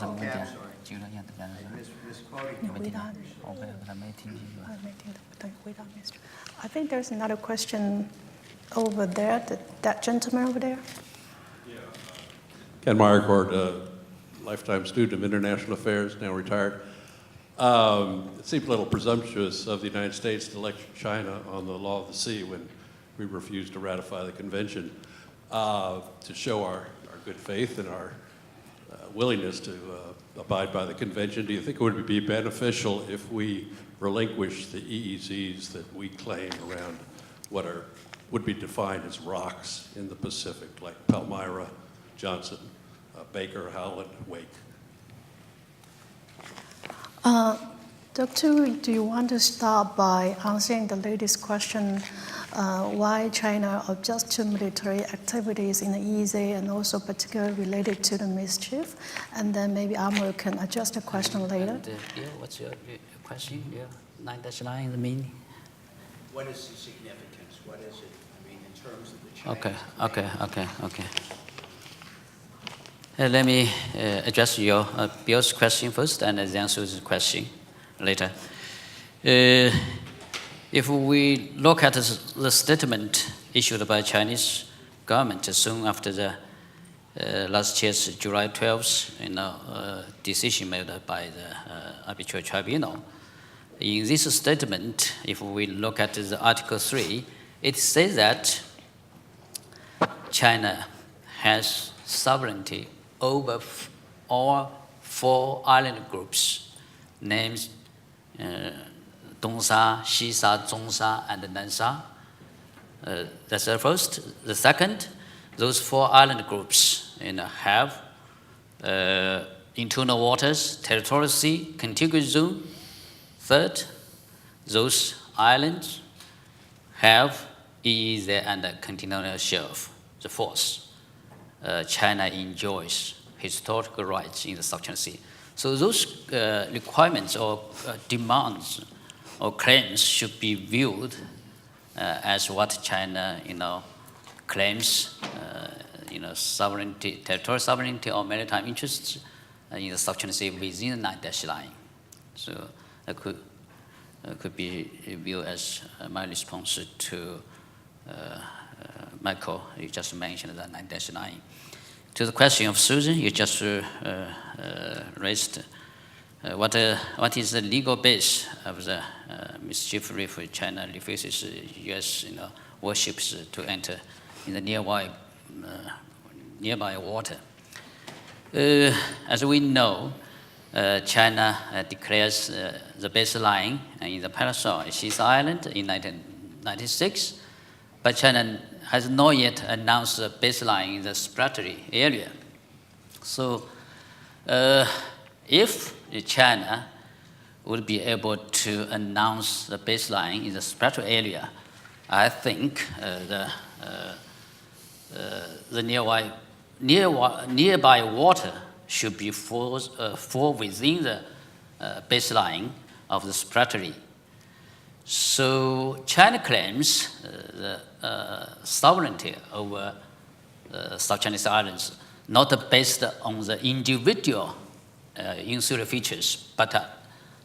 I think there's another question over there, that gentleman over there. Ken Meyercourt, lifetime student of international affairs, now retired. It seems a little presumptuous of the United States to lecture China on the law of the sea when we refused to ratify the convention, to show our good faith and our willingness to abide by the convention. Do you think it would be beneficial if we relinquish the EEZs that we claim around what would be defined as rocks in the Pacific, like Palmyra, Johnson, Baker, Howland, Wake? Dr. Wu, do you want to start by answering the latest question, why China objects to military activities in the EEZ and also particularly related to the mischief? And then maybe Admiral can address the question later. And, what's your question? 9- line, the meaning? What is the significance? What is it, I mean, in terms of the Chinese? Okay. Let me address your Bill's question first and then Susan's question later. If we look at the statement issued by Chinese government soon after the last year's July 12th, decision made by the Arbitral Tribunal, in this statement, if we look at the Article 3, it says that China has sovereignty over all 4 island groups, named Dongsha, Xisha, Zhongsha, and Nansha. That's the first. The second, those 4 island groups have internal waters, territorial sea, contiguous zone. Third, those islands have EEZ and a continental shelf. The fourth, China enjoys historical rights in the South China Sea. So those requirements or demands or claims should be viewed as what China, claims, sovereignty, territorial sovereignty or maritime interests in the South China Sea within the 9- line. So that could be viewed as my response to Michael. You just mentioned the 9- line. To the question of Susan, you just raised. What is the legal base of the mischief reef? China refuses U.S. warships to enter in the nearby water. As we know, China declares the baseline in the parasol Xisha Island in 1996, but China has not yet announced the baseline in the Spratly area. So, if China would be able to announce the baseline in the Spratly area, I think the nearby water should be fall within the baseline of the Spratly. So So China claims the sovereignty over South Chinese Islands, not based on the individual insular features, but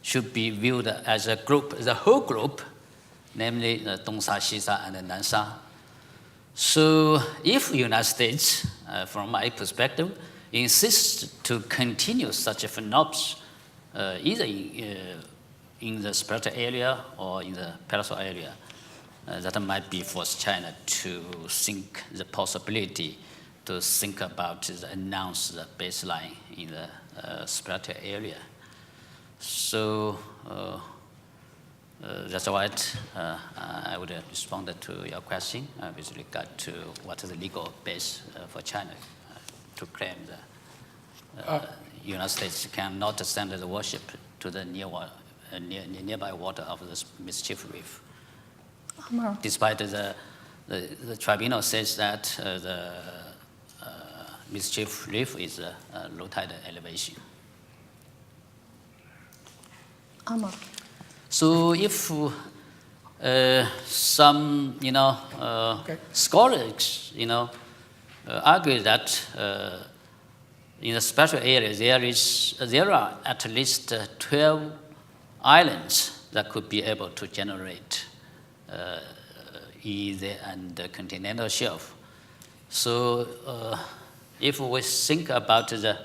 should be viewed as a group, the whole group, namely Dongsha, Xisha, and Nansha. So if the United States, from my perspective, insists to continue such a phenomenon, either in the Bilateral area or in the Parasol area, that might be force China to think the possibility to think about the announce the baseline in the Bilateral area. So that's why I would respond to your question with regard to what is the legal base for China to claim the United States cannot send the warship to the nearby water of the Mischief Reef. Despite the tribunal says that the Mischief Reef is a low tide elevation. So if some scholars argue that in the special area there are at least 12 islands that could be able to generate easy and continental shelf. So if we think about the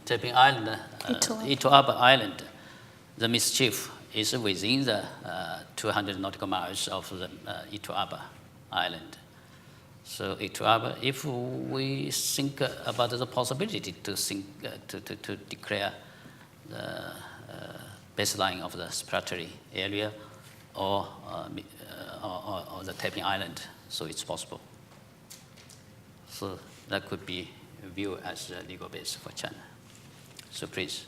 Taiping Island, Itoaba Island, the Mischief is within the 200 nautical miles of the Itoaba Island. So Itoaba, if we think about the possibility to declare the baseline of the Bilateral area or the Taiping Island, so it's possible. So that could be viewed as a legal base for China. So please.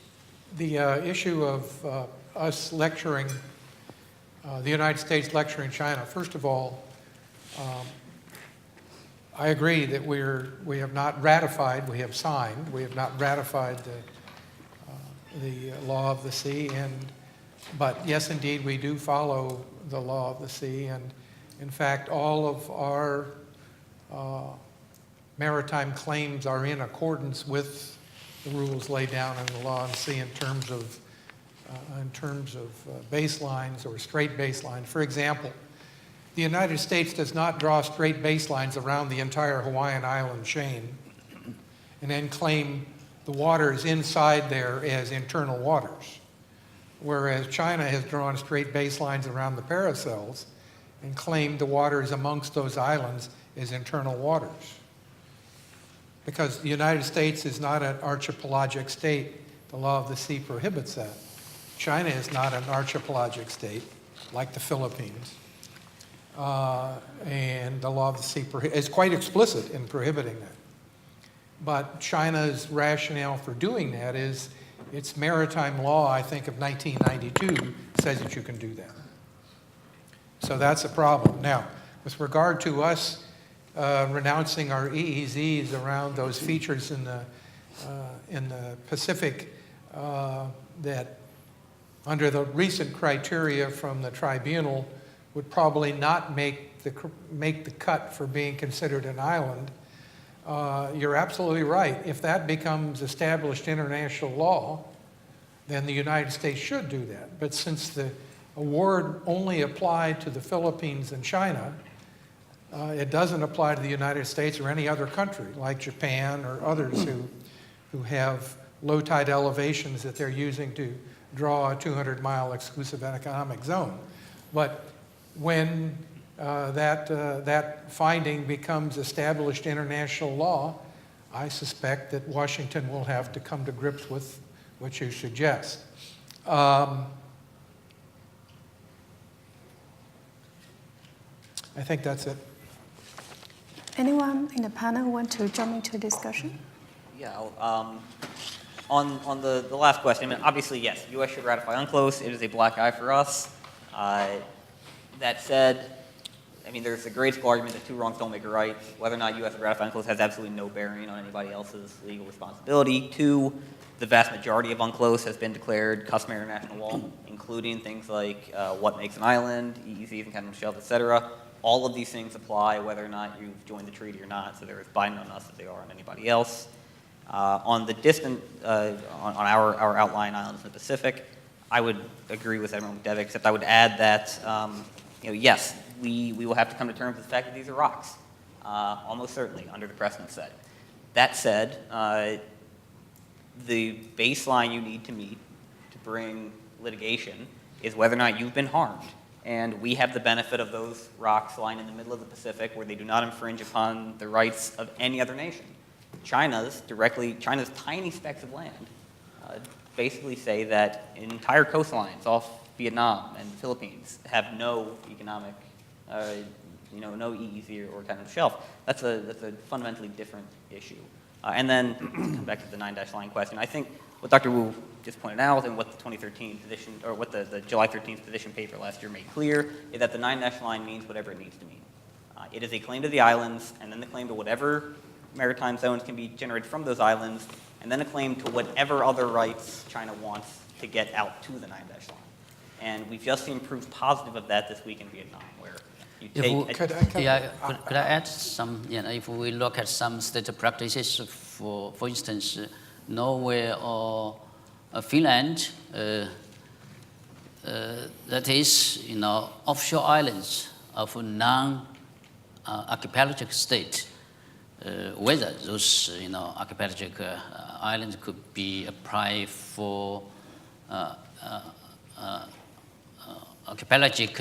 The issue of us lecturing, the United States lecturing China, first of all, I agree that we have not ratified, we have signed, we have not ratified the law of the sea, but yes, indeed, we do follow the law of the sea, and in fact, all of our maritime claims are in accordance with the rules laid down in the law of the sea in terms of baselines or straight baselines. For example, the United States does not draw straight baselines around the entire Hawaiian island chain and then claim the waters inside there as internal waters, whereas China has drawn straight baselines around the paracels and claimed the waters amongst those islands as internal waters. Because the United States is not an archipelagic state, the law of the sea prohibits that. China is not an archipelagic state, like the Philippines. And the law of the sea is quite explicit in prohibiting that. But China's rationale for doing that is its maritime law, I think, of 1992 says that you can do that. So that's a problem. Now, with regard to us renouncing our EEZs around those features in the Pacific that under the recent criteria from the tribunal would probably not make the cut for being considered an island. You're absolutely right. If that becomes established international law, then the United States should do that. But since the award only applied to the Philippines and China, it doesn't apply to the United States or any other country like Japan or others who have low tide elevations that they're using to draw a 200-mile exclusive economic zone. But when that finding becomes established international law, I suspect that Washington will have to come to grips with what you suggest. I think that's it. Anyone in the panel want to jump into the discussion? Yeah, on the last question, I mean, obviously, yes, the U.S. should ratify UNCLOS. It is a black eye for us. That said, I mean, there's a grade school argument that two wrongs don't make a right. Whether or not U.S. would ratify UNCLOS has absolutely no bearing on anybody else's legal responsibility. Two, the vast majority of UNCLOS has been declared customary international law, including things like what makes an island, EEZs and continental shelves, et cetera. All of these things apply whether or not you've joined the treaty or not, so they're as binding on us as they are on anybody else. On the distant, on our outlying islands in the Pacific, I would agree with Admiral McDevitt, except I would add that, yes, we will have to come to terms with the fact that these are rocks, almost certainly, under the precedent set. That said, the baseline you need to meet to bring litigation is whether or not you've been harmed. And we have the benefit of those rocks lying in the middle of the Pacific where they do not infringe upon the rights of any other nation. China's tiny specks of land basically say that entire coastlines off Vietnam and the Philippines have no economic, no EEZ or continental shelf. That's a fundamentally different issue. And then, come back to the 9-dash line question, I think what Dr. Wu just pointed out and what the 2013 position, or what the July 13th position paper last year made clear is that the 9-dash line means whatever it needs to mean. It is a claim to the islands, and then the claim to whatever maritime zones can be generated from those islands, and then a claim to whatever other rights China wants to get out to the 9-dash line. And we've just seen proof positive of that this week in Vietnam, where you take... Could I add some, if we look at some state practices, for instance, Norway or Finland, that is, offshore islands of non-archipelagic state, whether those, archipelagic islands could be applied for archipelagic,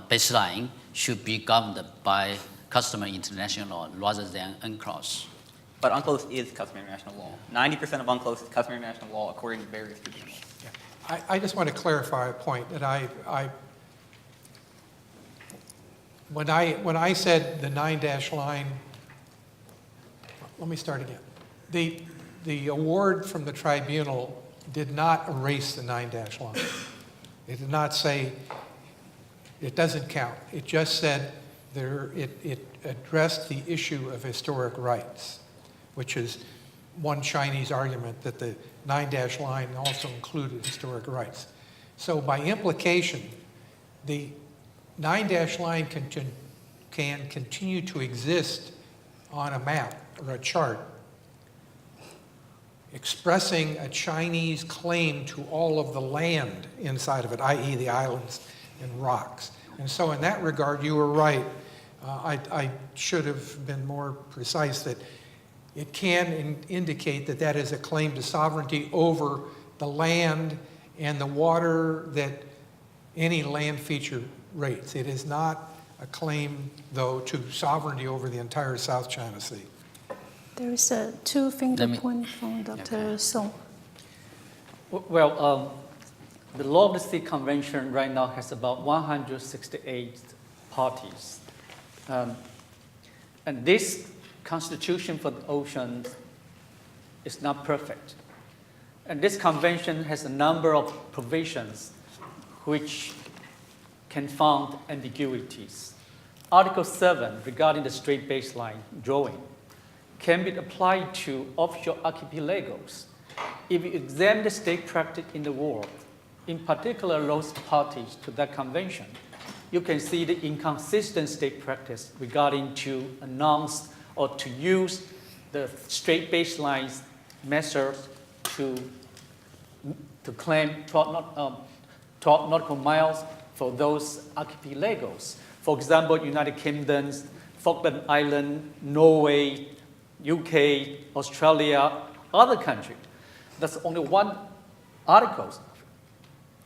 baseline should be governed by customary international law rather than UNCLOS. But UNCLOS is customary international law. 90% of UNCLOS is customary international law according to various tribunals. Yeah. I just want to clarify a point that when I said the 9-dash line, let me start again. The award from the tribunal did not erase the 9-dash line. It did not say it doesn't count. It just said it addressed the issue of historic rights, which is one Chinese argument that the 9-dash line also included historic rights. So by implication, the 9-dash line can continue to exist on a map or a chart, expressing a Chinese claim to all of the land inside of it, i.e. the islands and rocks. And so in that regard, you were right. I should have been more precise that it can indicate that that is a claim to sovereignty over the land and the water that any land feature rates. It is not a claim, though, to sovereignty over the entire South China Sea. There is a two-finger point from Dr. Song. Well, the Law of the Sea Convention right now has about 168 parties. And this Constitution for the Ocean is not perfect. And this convention has a number of provisions which can found ambiguities. Article 7, regarding the straight baseline drawing, can be applied to offshore archipelagos. If you examine the state practice in the world, in particular those parties to that convention, you can see the inconsistent state practice regarding to announce or to use the straight baseline measures to claim 12 nautical miles for those archipelagos. For example, United Kingdom, Falkland Island, Norway, UK, Australia, other countries. That's only one article,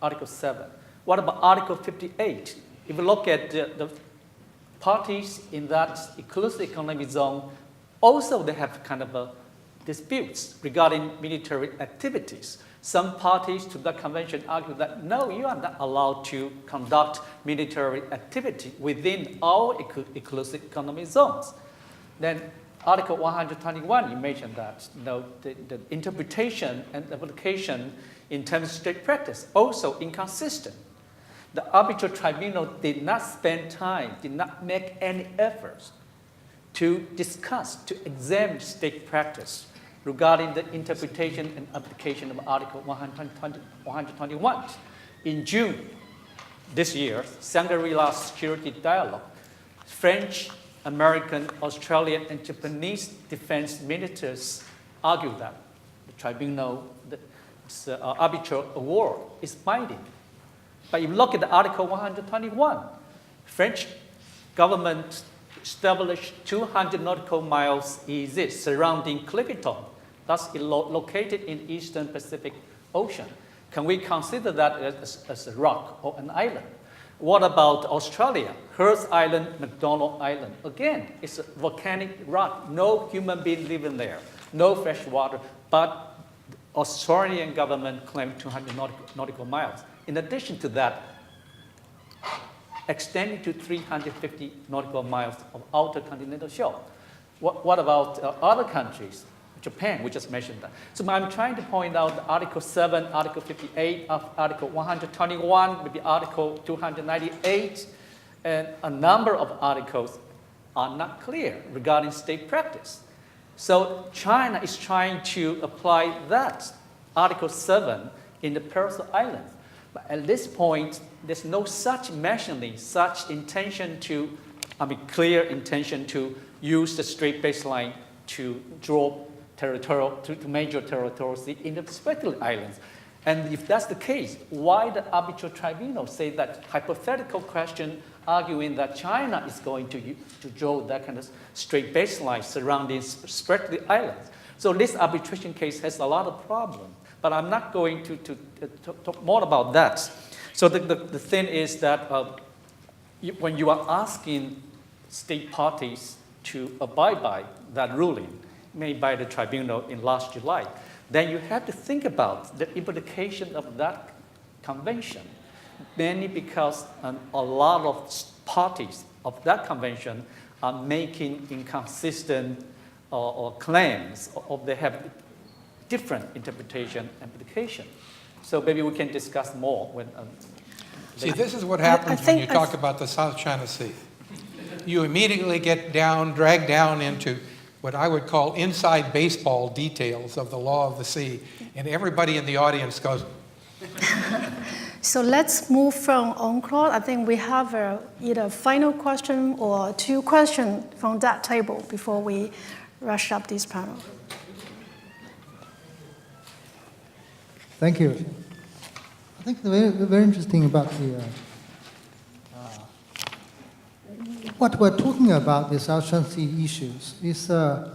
Article 7. What about Article 58? If you look at the parties in that exclusive economic zone, also they have kind of disputes regarding military activities. Some parties to that convention argue that, no, you are not allowed to conduct military activity within our exclusive economic zones. Then Article 121, you mentioned that, the interpretation and application in terms of state practice, also inconsistent. The arbitral tribunal did not spend time, did not make any efforts to discuss, to examine state practice regarding the interpretation and application of Article 121. In June this year, Shangri-La Security Dialogue, French, American, Australian, and Japanese defense ministers argued that the tribunal, the arbitral award is binding. But if you look at the Article 121, French government established 200 nautical miles EEZ surrounding Clipperton, thus located in Eastern Pacific Ocean. Can we consider that as a rock or an island? What about Australia? Hearst Island, McDonald Island. Again, it's a volcanic rock. No human being living there. No fresh water. But the Australian government claimed 200 nautical miles. In addition to that, extending to 350 nautical miles of outer continental shelf. What about other countries? Japan, we just mentioned that. So I'm trying to point out Article 7, Article 58, Article 121, maybe Article 298, and a number of articles are not clear regarding state practice. So China is trying to apply that, Article 7, in the Paracel Islands. But at this point, there's no such mentioning, such intention to, clear intention to use the strait baseline to draw territorial, to major territorial sea in the respective islands. And if that's the case, why the arbitral tribunal say that hypothetical question arguing that China is going to draw that kind of strait baseline surrounding respective islands? So this arbitration case has a lot of problems, but I'm not going to talk more about that. So the thing is that when you are asking state parties to abide by that ruling made by the tribunal in last July, then you have to think about the implication of that convention, mainly because a lot of parties of that convention are making inconsistent or claims, or they have different interpretation and application. So maybe we can discuss more when. See, this is what happens when you talk about the South China Sea. You immediately get dragged down into what I would call inside baseball details of the law of the sea, and everybody in the audience goes. So let's move from UNCLOS. I think we have either a final question or two questions from that table before we rush up this panel. Thank you. I think the very interesting about the what we're talking about the South China Sea issues is, I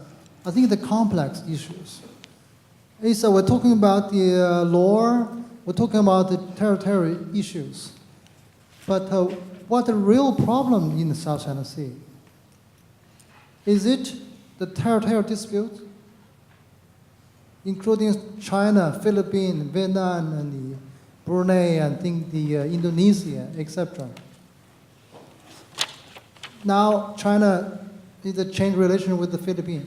think, the complex issues. We're talking about the law, we're talking about the territory issues. But what the real problem in the South China Sea? Is it the territorial dispute, including China, Philippines, Vietnam, and the Brunei, and Indonesia, etc.? Now, China is a change relation with the Philippines.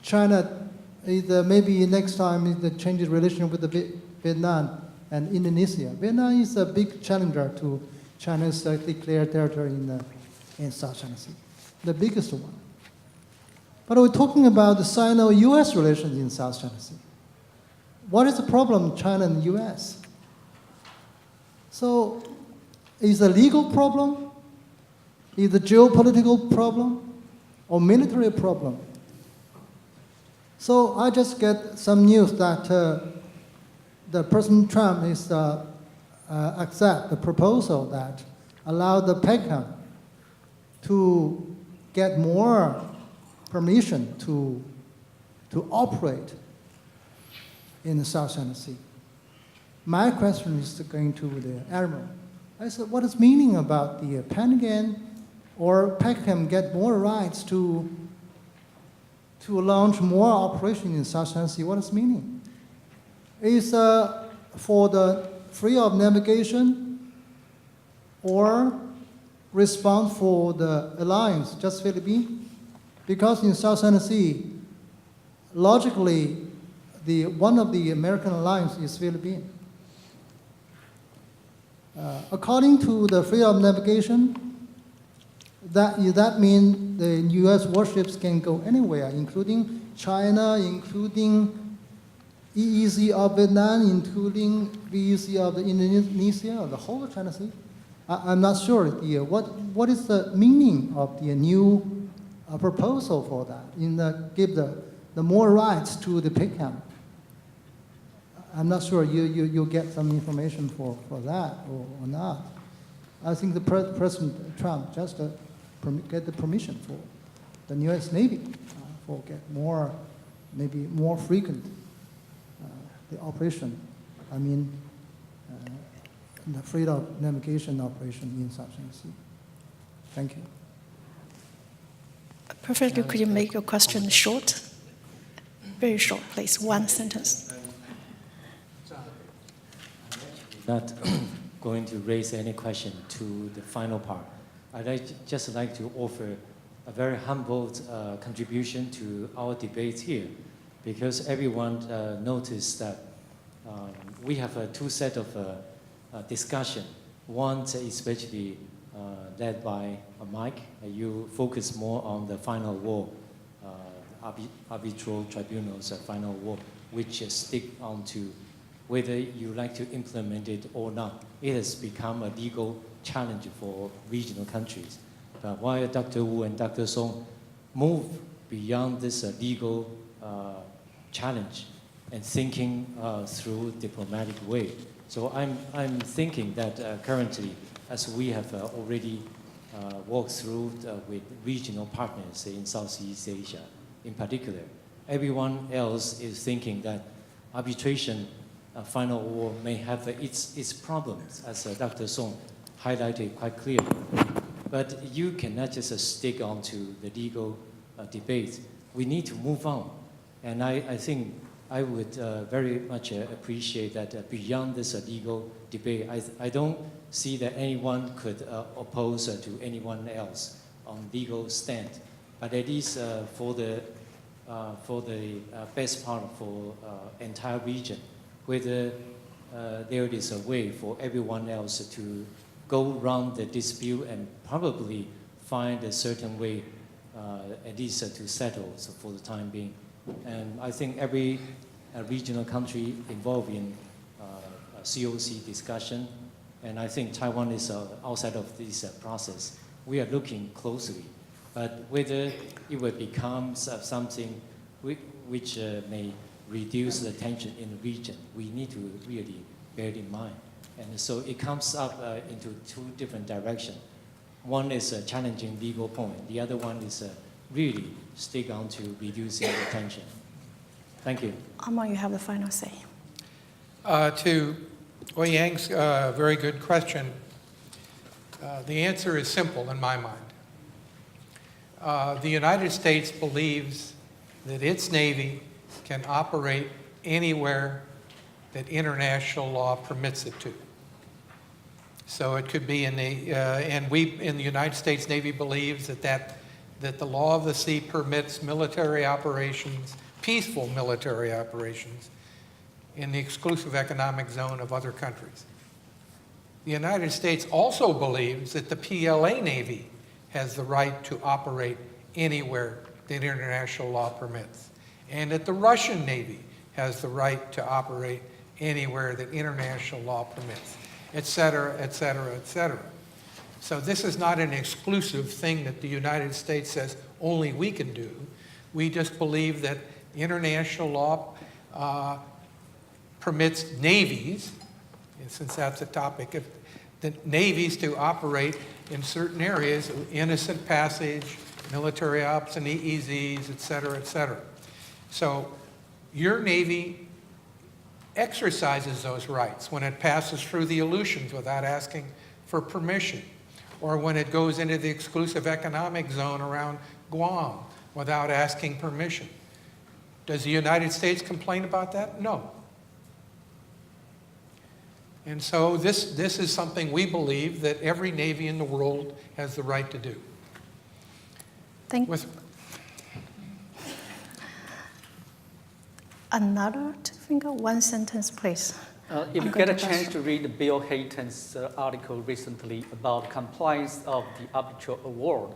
China is maybe next time is the change relation with the Vietnam and Indonesia. Vietnam is a big challenger to China's declared territory in South China Sea, the biggest one. But we're talking about the Sino-U.S. relations in South China Sea. What is the problem, China and the U.S.? So, is it a legal problem? Is it a geopolitical problem or military problem? So I just get some news that the President Trump is accept the proposal that allow the PECAM to get more permission to operate in the South China Sea. My question is going to the Admiral. I said, what is meaning about the Pentagon or PECAM get more rights to launch more operation in South China Sea? What is meaning? Is for the free of navigation or response for the alliance, just Philippines? Because in South China Sea, logically, one of the American alliance is Philippines. According to the freedom of navigation, that means the U.S. warships can go anywhere, including China, including EEZ of Vietnam, including VEC of Indonesia, or the whole of China Sea. I'm not sure. What is the meaning of the new proposal for that? Give the more rights to the PICAM. I'm not sure you get some information for that or not. I think the President Trump just get the permission for the U.S. Navy for get more, maybe more frequent the operation. I mean, the freedom of navigation operation in South China Sea. Thank you. Professor, could you make your question short? Very short, please. One sentence. Not going to raise any question to the final part. I'd just like to offer a very humble contribution to our debate here, because everyone noticed that we have two sets of discussion. One especially led by Mike. You focus more on the final war, arbitral tribunals, final war, which stick on to whether you like to implement it or not. It has become a legal challenge for regional countries. But while Dr. Wu and Dr. Song move beyond this legal challenge and thinking through diplomatic way. So I'm thinking that currently, as we have already walked through with regional partners in Southeast Asia in particular, everyone else is thinking that arbitration final war may have its problems, as Dr. Song highlighted quite clearly. But you cannot just stick on to the legal debate. We need to move on. And I think I would very much appreciate that beyond this legal debate, I don't see that anyone could oppose to anyone else on legal stand. But at least for the best part for entire region, whether there is a way for everyone else to go around the dispute and probably find a certain way at least to settle for the time being. And I think every regional country involved in COC discussion, and I think Taiwan is outside of this process. We are looking closely, but whether it will become something which may reduce the tension in the region, we need to really bear it in mind. And so it comes up into two different directions. One is a challenging legal point. The other one is really stick on to reducing the tension. Thank you. Amon, you have the final say. To Wei Yang's very good question, the answer is simple in my mind. The United States believes that its Navy can operate anywhere that international law permits it to. So it could be and we in the United States Navy believes that the law of the sea permits military operations, peaceful military operations, in the exclusive economic zone of other countries. The United States also believes that the PLA Navy has the right to operate anywhere that international law permits, and that the Russian Navy has the right to operate anywhere that international law permits, et cetera, et cetera, et cetera. So this is not an exclusive thing that the United States says only we can do. We just believe that international law permits navies, and since that's a topic, the navies to operate in certain areas, innocent passage, military ops and EEZs, et cetera, et cetera. So your Navy exercises those rights when it passes through the Aleutians without asking for permission, or when it goes into the exclusive economic zone around Guam without asking permission. Does the United States complain about that? No. And so this is something we believe that every Navy in the world has the right to do. Thank you. Another finger, one sentence, please. If you get a chance to read Bill Hayton's article recently about compliance of the arbitral award,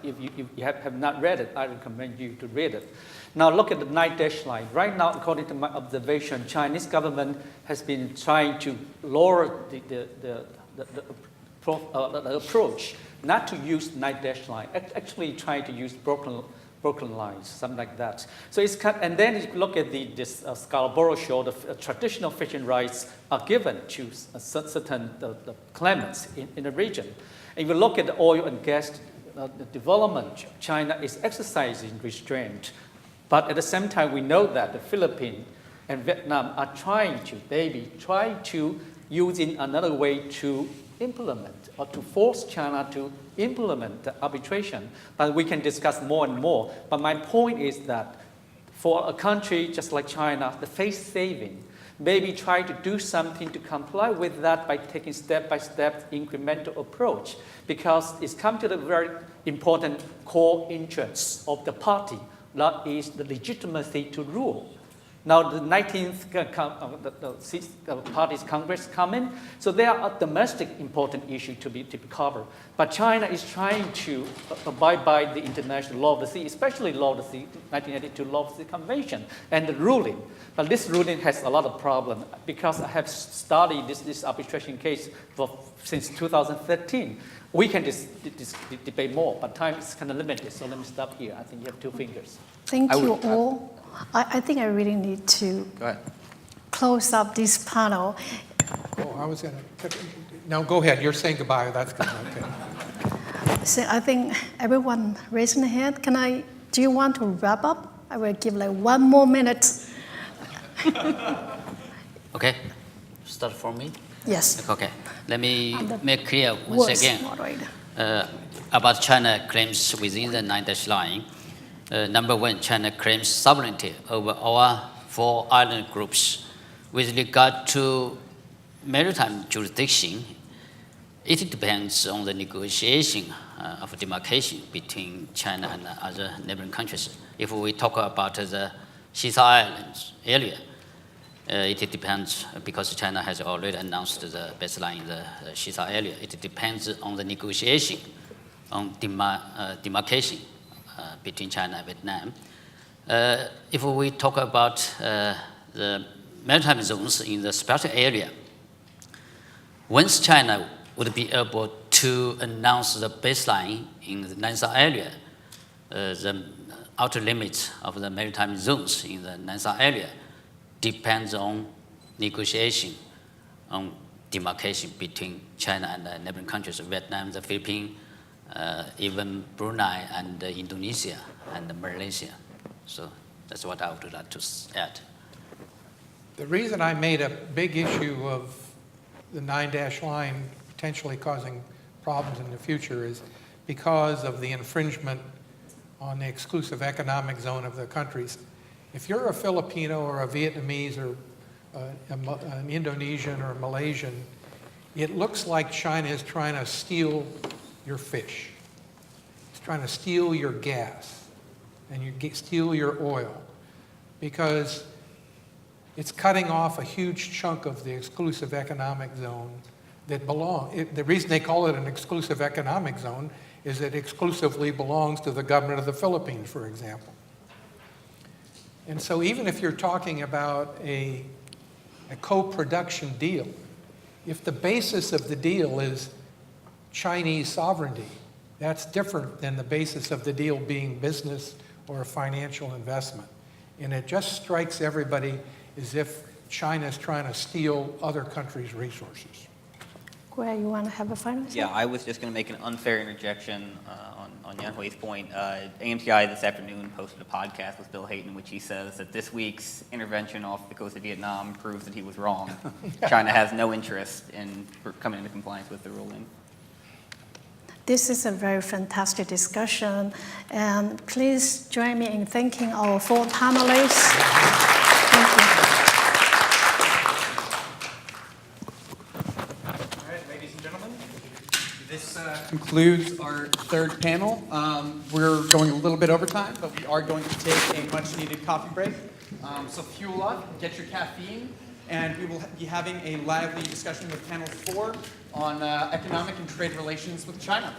if you have not read it, I recommend you to read it. Now look at the 9-dash line. Right now, according to my observation, Chinese government has been trying to lower the approach, not to use 9-dash line, actually trying to use broken lines, something like that. So it's and then if you look at this Scarborough Shoal, the traditional fishing rights are given to certain the claimants in the region. And if you look at the oil and gas development, China is exercising restraint. But at the same time, we know that the Philippines and Vietnam are trying to using another way to implement or to force China to implement the arbitration. But we can discuss more and more. But my point is that for a country just like China, the face-saving, maybe try to do something to comply with that by taking step-by-step incremental approach, because it's come to the very important core interests of the party, that is the legitimacy to rule. Now the 19th party's Congress come in, so there are a domestic important issue to be covered. But China is trying to abide by the international law of the sea, especially law of the sea, 1982 law of the sea convention and the ruling. But this ruling has a lot of problems because I have studied this arbitration case since 2013. We can debate more, but time is kind of limited, so let me stop here. I think you have 2 fingers. Thank you all. I think I really need to close up this panel. Oh, I was going to. No, go ahead. You're saying goodbye. That's good. Okay. So I think everyone raising their hand. Do you want to wrap up? I will give like 1 more minute. Okay, start for me. Yes. Okay, let me make clear once again about China claims within the 9-dash line. Number 1, China claims sovereignty over our 4 island groups. With regard to maritime jurisdiction, it depends on the negotiation of demarcation between China and other neighboring countries. If we talk about the CSIS Islands area, it depends, because China has already announced the baseline in the CSIS area. It depends on the negotiation on demarcation between China and Vietnam. If we talk about the maritime zones in the special area, once China would be able to announce the baseline in the Nansha area, the outer limits of the maritime zones in the Nansha area depends on negotiation on demarcation between China and the neighboring countries, Vietnam, the Philippines, even Brunei and Indonesia and Malaysia. So that's what I would like to add. The reason I made a big issue of the 9-dash line potentially causing problems in the future is because of the infringement on the exclusive economic zone of the countries. If you're a Filipino or a Vietnamese or an Indonesian or a Malaysian, it looks like China is trying to steal your fish. It's trying to steal your gas and steal your oil, because it's cutting off a huge chunk of the exclusive economic zone that the reason they call it an exclusive economic zone is it exclusively belongs to the government of the Philippines, for example. And so even if you're talking about a co-production deal, if the basis of the deal is Chinese sovereignty, that's different than the basis of the deal being business or a financial investment. And it just strikes everybody as if China is trying to steal other countries' resources. Greg, you want to have a final say? Yeah, I was just going to make an unfair interjection on Yann-huei's point. AMTI this afternoon posted a podcast with Bill Hayton in which he says that this week's intervention off the coast of Vietnam proves that he was wrong. China has no interest in coming into compliance with the ruling. This is a very fantastic discussion, and please join me in thanking our 4 panelists. Thank you. All right, ladies and gentlemen, this concludes our 3rd panel. We're going a little bit over time, but we are going to take a much-needed coffee break. So fuel up, get your caffeine, and we will be having a lively discussion with panel 4 on economic and trade relations with China.